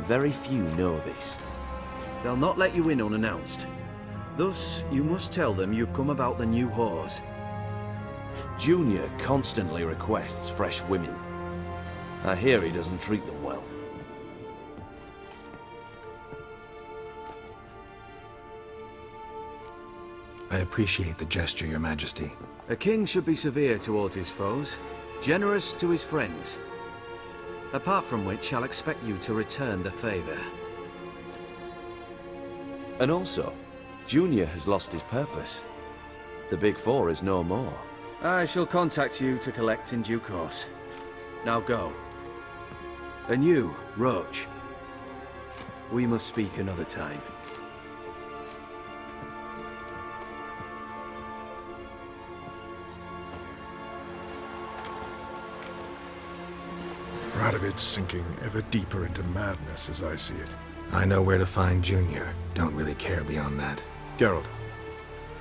Very few know this. They'll not let you in unannounced. Thus, you must tell them you've come about the new whores. Junior constantly requests fresh women. I hear he doesn't treat them well. I appreciate the gesture, Your Majesty. A king should be severe towards his foes, generous to his friends. Apart from which, I'll expect you to return the favor. And also, Junior has lost his purpose. The Big Four is no more. I shall contact you to collect in due course. Now go. And you, Roach. We must speak another time. Radovid's sinking ever deeper into madness as I see it. I know where to find Junior. Don't really care beyond that. Geralt,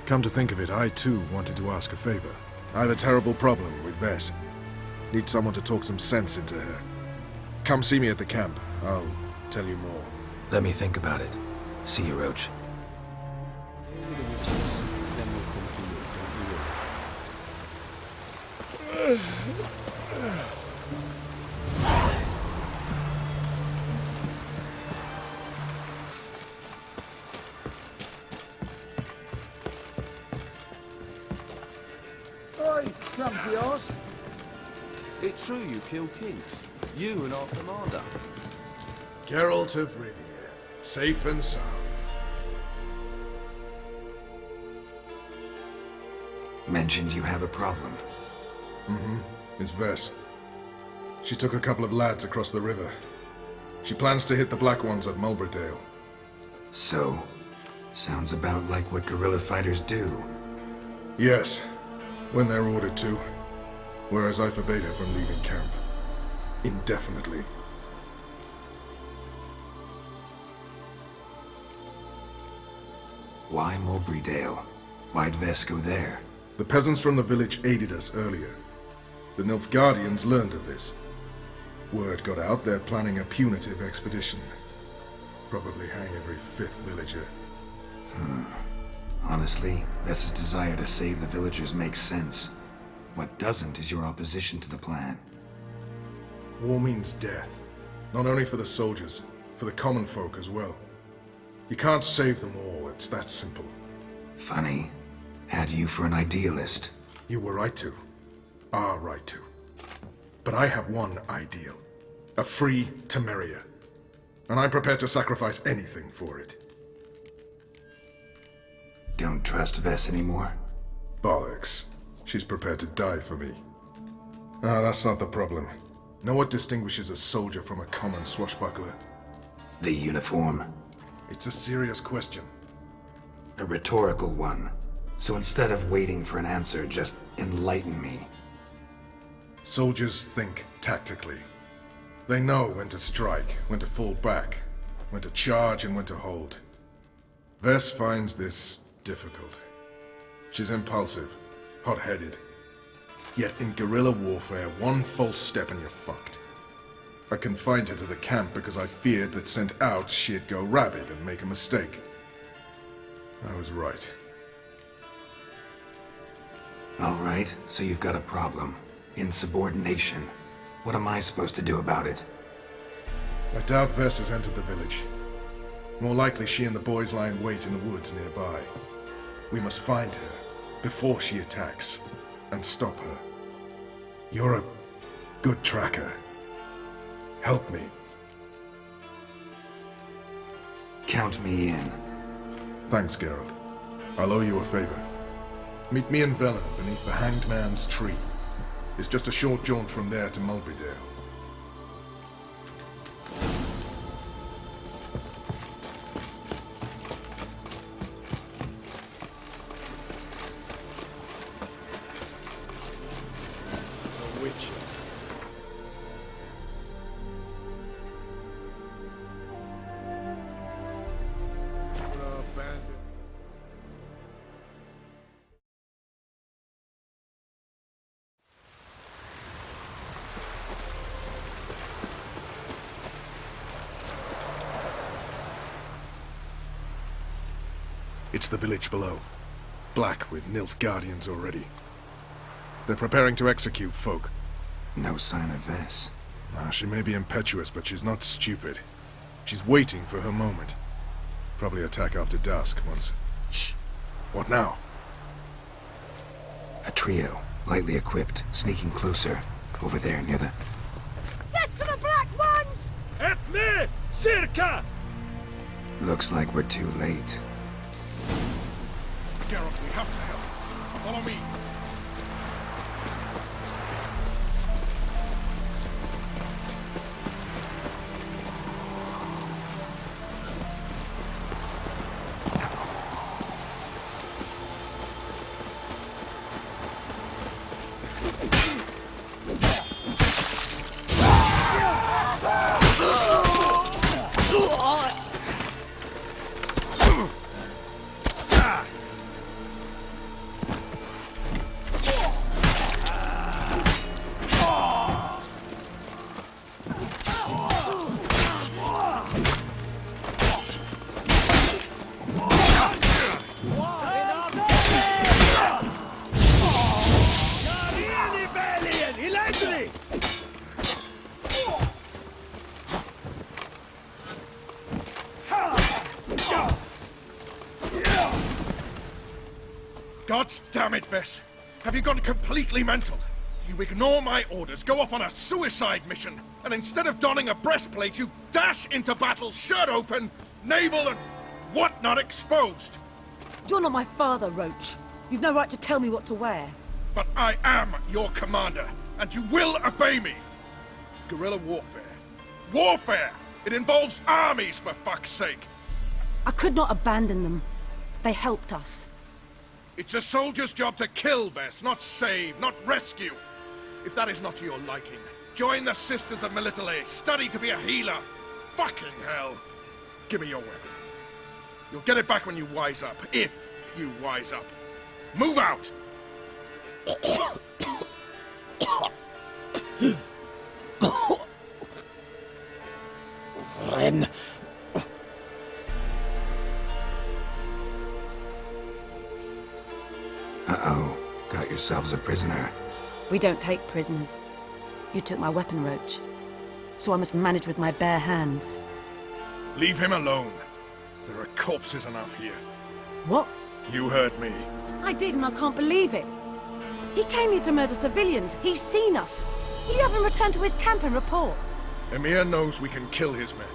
come to think of it, I too wanted to ask a favor. I have a terrible problem with Vess. Need someone to talk some sense into her. Come see me at the camp. I'll tell you more. Let me think about it. See you, Roach. Oi, clumsy horse. It's true you killed kings. You and our commander. Geralt of Rivia, safe and sound. Mentioned you have a problem. It's Vess. She took a couple of lads across the river. She plans to hit the Black Ones at Mulberdale. So, sounds about like what guerrilla fighters do. Yes, when they're ordered to. Whereas I forbade her from leaving camp. Indefinitely. Why Mulberdale? Why'd Vess go there? The peasants from the village aided us earlier. The Nilfgaardians learned of this. Word got out they're planning a punitive expedition. Probably hang every fifth villager. Honestly, Vess's desire to save the villagers makes sense. What doesn't is your opposition to the plan. War means death. Not only for the soldiers, for the common folk as well. You can't save them all, it's that simple. Funny. Had you for an idealist. You were right to. Are right to. But I have one ideal. A free Temeria. And I'm prepared to sacrifice anything for it. Don't trust Vess anymore? Bollocks. She's prepared to die for me. That's not the problem. Know what distinguishes a soldier from a common swashbuckler? The uniform. It's a serious question. A rhetorical one. So instead of waiting for an answer, just enlighten me. Soldiers think tactically. They know when to strike, when to fall back, when to charge and when to hold. Vess finds this difficult. She's impulsive, hot-headed. Yet in guerrilla warfare, one false step and you're fucked. I confined her to the camp because I feared that sent out she'd go rabid and make a mistake. I was right. Alright, so you've got a problem. Insubordination. What am I supposed to do about it? I doubt Vess has entered the village. More likely she and the boys lie in wait in the woods nearby. We must find her before she attacks and stop her. You're a good tracker. Help me. Count me in. Thanks, Geralt. I'll owe you a favor. Meet me in Velen beneath the Hanged Man's tree. It's just a short jaunt from there to Mulberdale. It's the village below. Black with Nilfgaardians already. They're preparing to execute folk. No sign of Vess. She may be impetuous, but she's not stupid. She's waiting for her moment. Probably attack after dusk once... Shh! What now? A trio, lightly equipped, sneaking closer. Over there, near the... Death to the Black Ones! Help me! Circa! Looks like we're too late. Geralt, we have to help. Follow me. Gods damn it, Vess. Have you gone completely mental? You ignore my orders, go off on a suicide mission, and instead of donning a breastplate, you dash into battle, shirt open, navel and whatnot exposed. You're not my father, Roach. You've no right to tell me what to wear. But I am your commander, and you will obey me. Guerrilla warfare. Warfare! It involves armies, for fuck's sake. I could not abandon them. They helped us. It's a soldier's job to kill, Vess, not save, not rescue. If that is not to your liking, join the Sisters of Melitele, study to be a healer. Fucking hell. Give me your weapon. You'll get it back when you wise up, if you wise up. Move out! Ren. Uh-oh. Got yourselves a prisoner. We don't take prisoners. You took my weapon, Roach. So I must manage with my bare hands. Leave him alone. There are corpses enough here. What? You heard me. I did, and I can't believe it. He came here to murder civilians. He's seen us. Will you have him return to his camp and report? Emir knows we can kill his men.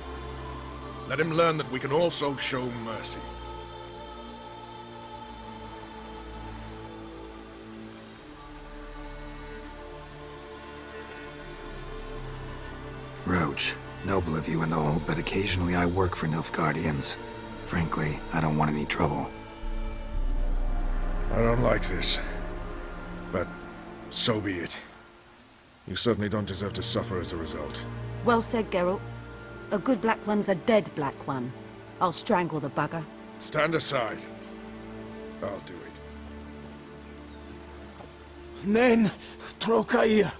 Let him learn that we can also show mercy. Roach, noble of you and all, but occasionally I work for Nilfgaardians. Frankly, I don't want any trouble. I don't like this. But so be it. You certainly don't deserve to suffer as a result. Well said, Geralt. A good black one's a dead black one. I'll strangle the bugger. Stand aside. I'll do it. Nen, Trokair.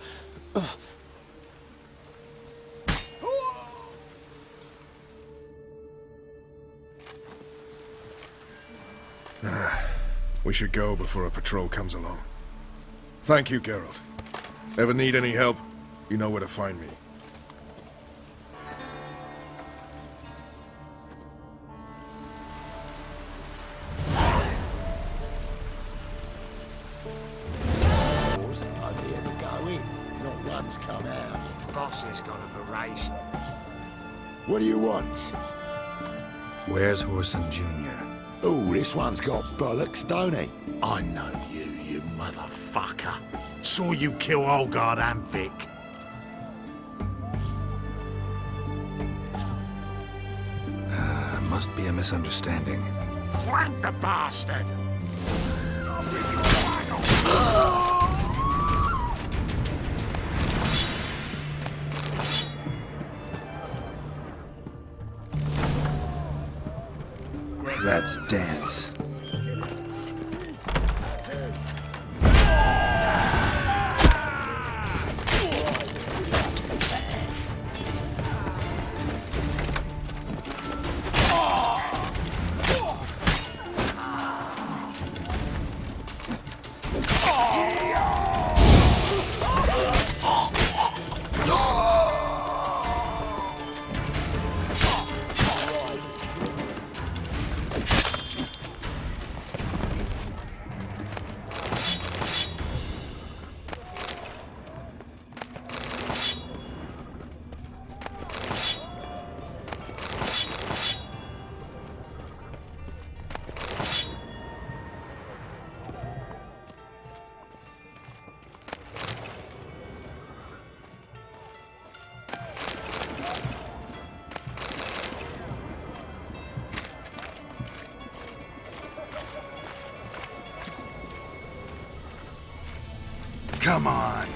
We should go before a patrol comes along. Thank you, Geralt. Ever need any help, you know where to find me. Hardly ever go in. Not once come out. Boss has got a variation. What do you want? Where's Whoreson Jr.? Oh, this one's got bollocks, don't he? I know you, you motherfucker. Saw you kill Olgard and Vic. Must be a misunderstanding. Flank the bastard! Let's dance. Come on.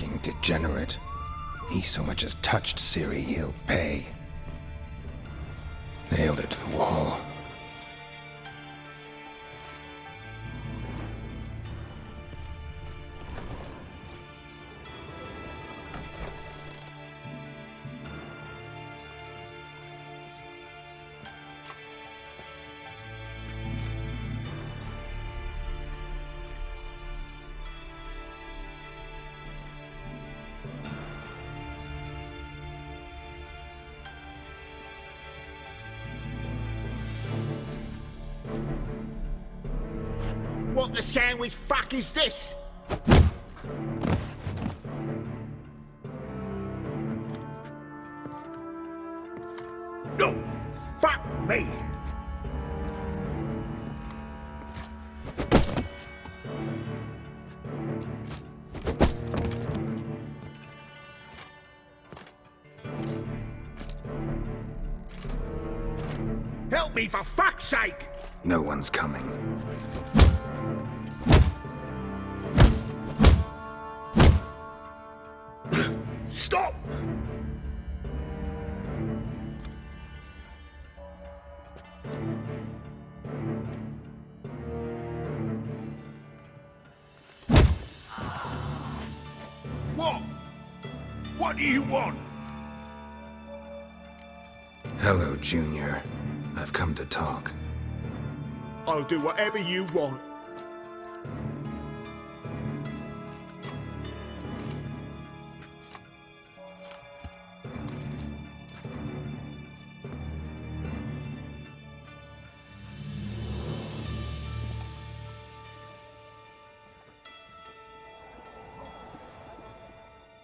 fucking degenerate. He so much as touched Ciri, he'll pay. Nailed it to the wall. What the sandwich fuck is this? No! Fuck me! Help me for fuck's sake! No one's coming. Stop! What? What do you want? Hello, Junior. I've come to talk. I'll do whatever you want.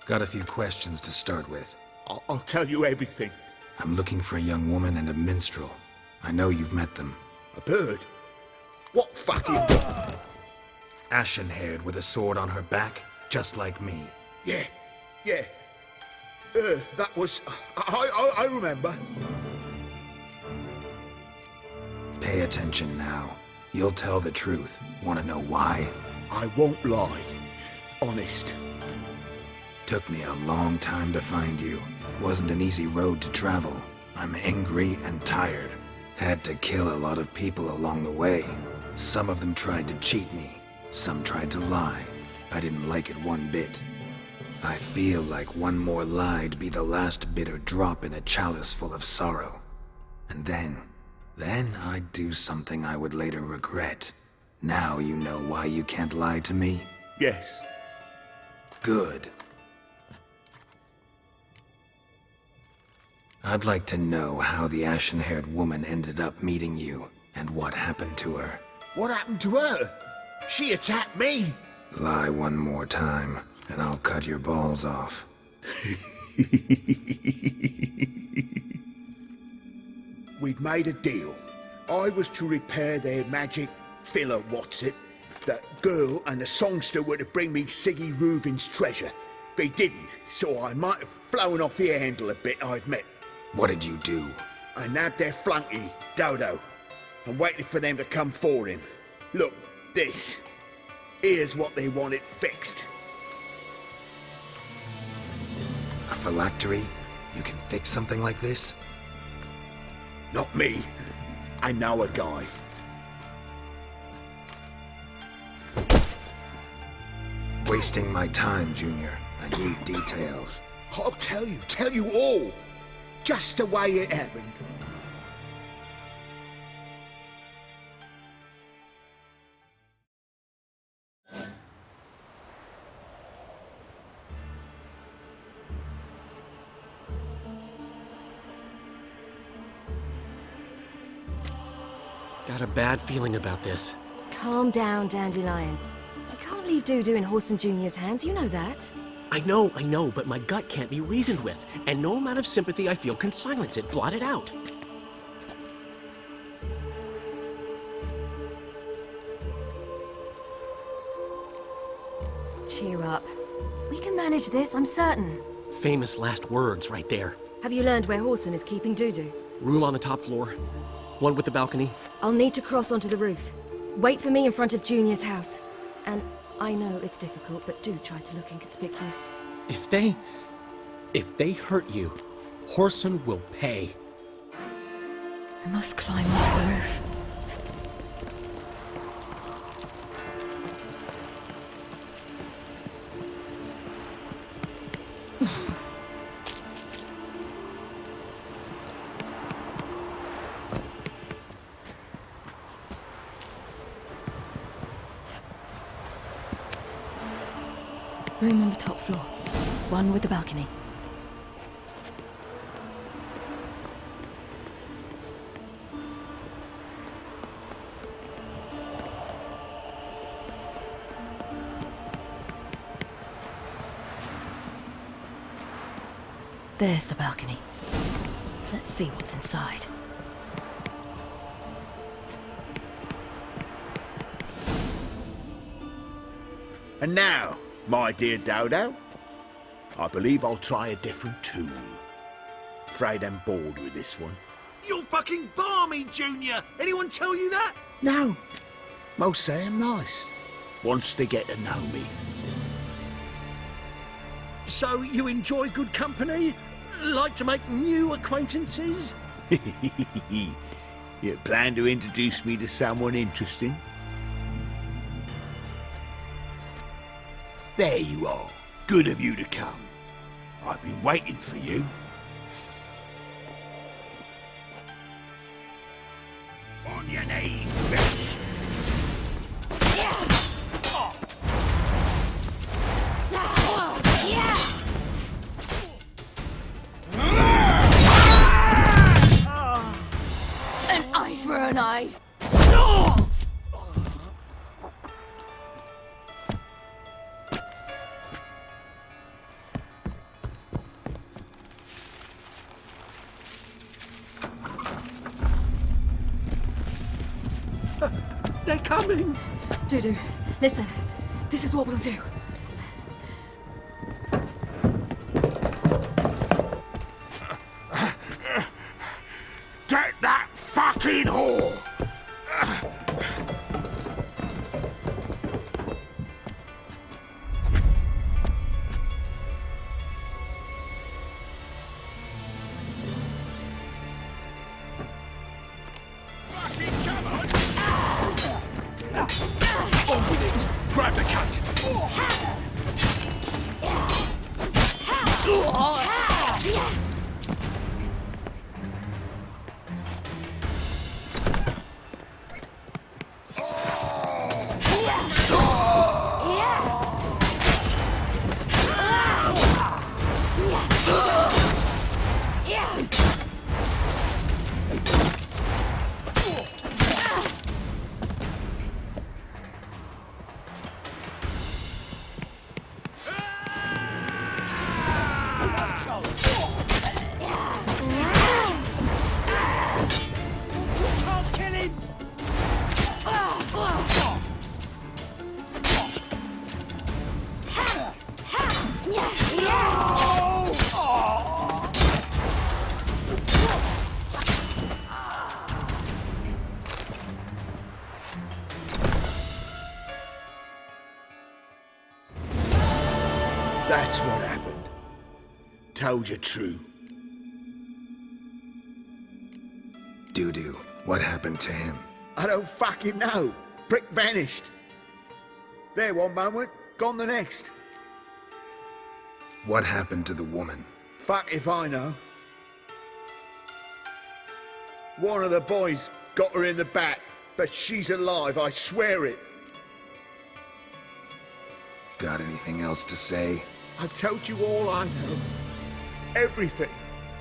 Got a few questions to start with. I'll tell you everything. I'm looking for a young woman and a minstrel. I know you've met them. A bird? What fucking... Ashen-haired with a sword on her back, just like me. Yeah. That was... I remember. Pay attention now. You'll tell the truth. Want to know why? I won't lie. Honest. Took me a long time to find you. Wasn't an easy road to travel. I'm angry and tired. Had to kill a lot of people along the way. Some of them tried to cheat me. Some tried to lie. I didn't like it one bit. I feel like one more lie'd be the last bitter drop in a chalice full of sorrow. And then I'd do something I would later regret. Now you know why you can't lie to me? Yes. Good. I'd like to know how the ashen-haired woman ended up meeting you, and what happened to her. What happened to her? She attacked me! Lie one more time, and I'll cut your balls off. We'd made a deal. I was to repair their magic filler, That girl and the songster were to bring me Siggy Reuven's treasure. They didn't, so I might have flown off the handle a bit, I admit. What did you do? I nabbed their flunky, Dodo, and waited for them to come for him. Look, this. Here's what they wanted fixed. A phylactery? You can fix something like this? Not me. I know a guy. Wasting my time, Junior. I need details. I'll tell you all. Just the way it happened. Got a bad feeling about this. Calm down, Dandelion. You can't leave Dudu in Horson Jr.'s hands, you know that. I know, but my gut can't be reasoned with, and no amount of sympathy I feel can silence it, blot it out. Cheer up. We can manage this, I'm certain. Famous last words right there. Have you learned where Horson is keeping Dudu? Room on the top floor. One with the balcony. I'll need to cross onto the roof. Wait for me in front of Junior's house. And I know it's difficult, but do try to look inconspicuous. If they hurt you, Whoreson will pay. I must climb onto the roof. Room on the top floor. One with the balcony. There's the balcony. Let's see what's inside. And now, my dear Dodo, I believe I'll try a different tool. Afraid I'm bored with this one. You're fucking balmy, Junior! Anyone tell you that? No. Most say I'm nice. Wants to get to know me. So you enjoy good company? Like to make new acquaintances? You plan to introduce me to someone interesting? There you are. Good of you to come. I've been waiting for you. On your knees, bitch. An eye for an eye. They're coming! Dudu, listen. This is what we'll do. Get that fucking whore! On with it! Grab the cunt! Can't kill him! That's what happened. Told you true. Dudu, what happened to him? I don't fucking know. Prick vanished. There one moment, gone the next. What happened to the woman? Fuck if I know. One of the boys got her in the back, but she's alive, I swear it. Got anything else to say? I've told you all I know. Everything.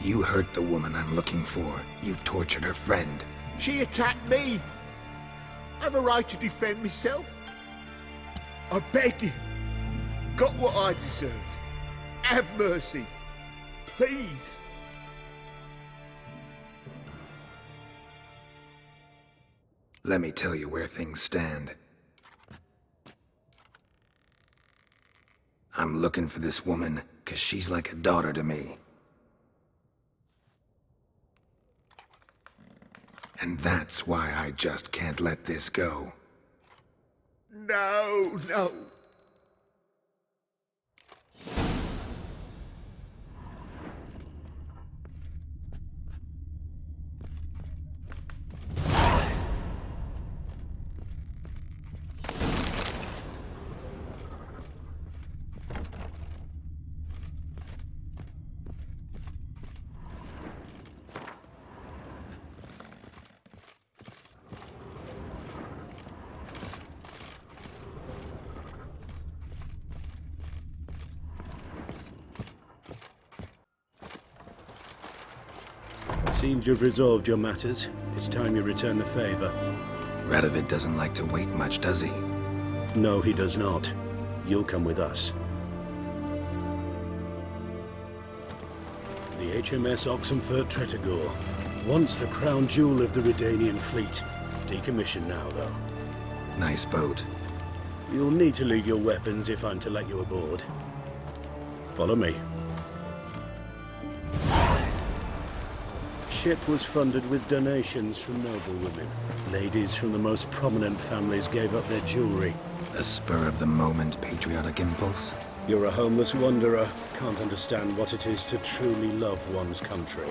You hurt the woman I'm looking for. You tortured her friend. She attacked me. I have a right to defend myself. I beg you. Got what I deserved. Have mercy. Please. Let me tell you where things stand. I'm looking for this woman, 'cause she's like a daughter to me. And that's why I just can't let this go. No, no. Seems you've resolved your matters. It's time you return the favor. Radovid doesn't like to wait much, does he? No, he does not. You'll come with us. The HMS Oxenfurt Tretogor. Once the crown jewel of the Redanian fleet. Decommissioned now, though. Nice boat. You'll need to leave your weapons if I'm to let you aboard. Follow me. Ship was funded with donations from noblewomen. Ladies from the most prominent families gave up their jewelry. A spur-of-the-moment patriotic impulse? You're a homeless wanderer. Can't understand what it is to truly love one's country.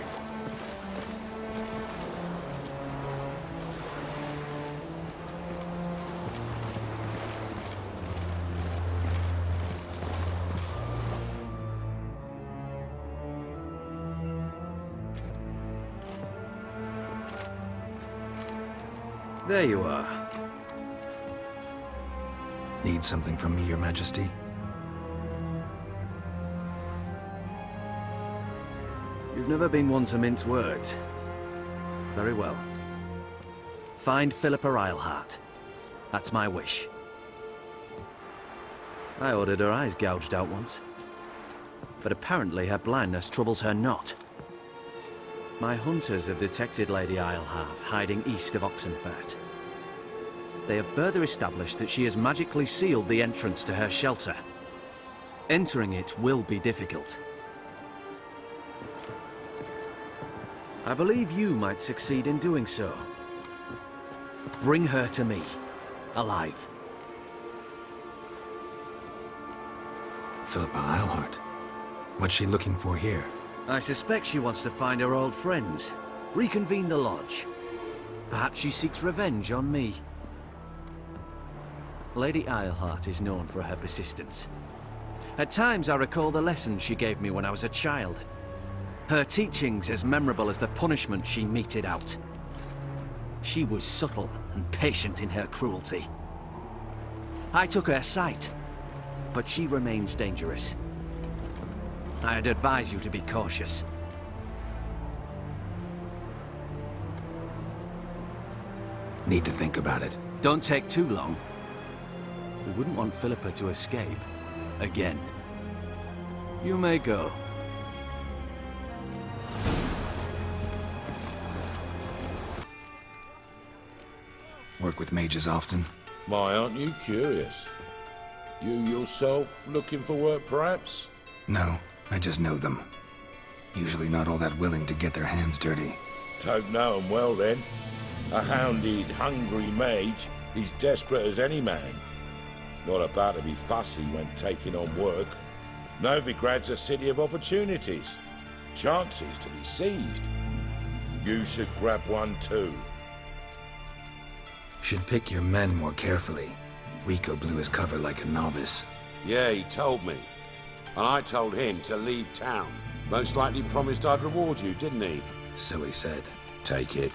There you are. Need something from me, Your Majesty? You've never been one to mince words. Very well. Find Philippa Eilhart. That's my wish. I ordered her eyes gouged out once. But apparently her blindness troubles her not. My hunters have detected Lady Eilhart hiding east of Oxenfurt. They have further established that she has magically sealed the entrance to her shelter. Entering it will be difficult. I believe you might succeed in doing so. Bring her to me, alive. Philippa Eilhart. What's she looking for here? I suspect she wants to find her old friends, reconvene the lodge. Perhaps she seeks revenge on me. Lady Eilhart is known for her persistence. At times I recall the lessons she gave me when I was a child. Her teachings as memorable as the punishment she meted out. She was subtle and patient in her cruelty. I took her sight, but she remains dangerous. I'd advise you to be cautious. Need to think about it. Don't take too long. We wouldn't want Philippa to escape. Again. You may go. Work with mages often? Why, aren't you curious? You yourself looking for work, perhaps? No, I just know them. Usually not all that willing to get their hands dirty. Don't know 'em well, then. A hounded, hungry mage. He's desperate as any man. Not about to be fussy when taking on work. Novigrad's a city of opportunities. Chances to be seized. You should grab one too. Should pick your men more carefully. Rico blew his cover like a novice. Yeah, he told me. And I told him to leave town. Most likely promised I'd reward you, didn't he? So he said. Take it.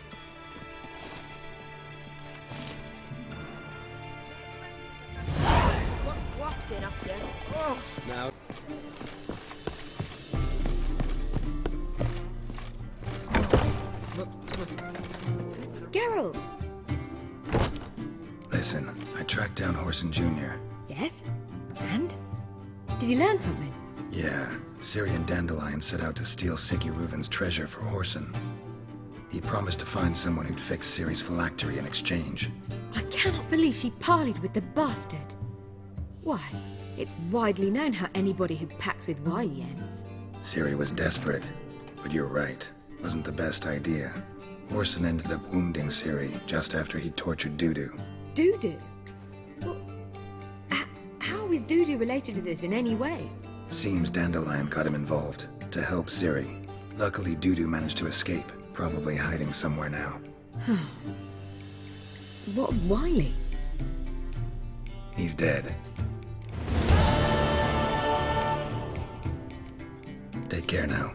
What's wafting up there? Oh. Now. Geralt! Listen, I tracked down Horson Jr. Yes? And? Did you learn something? Yeah, Ciri and Dandelion set out to steal Siggy Reuven's treasure for Horson. He promised to find someone who'd fix Ciri's phylactery in exchange. I cannot believe she parleyed with the bastard. Why, it's widely known how anybody who packs with wily ends. Ciri was desperate, but you're right. Wasn't the best idea. Horson ended up wounding Ciri just after he tortured Dudu. Dudu? Well, how is Dudu related to this in any way? Seems Dandelion got him involved, to help Ciri. Luckily, Dudu managed to escape, probably hiding somewhere now. What of Wily? He's dead. Take care now.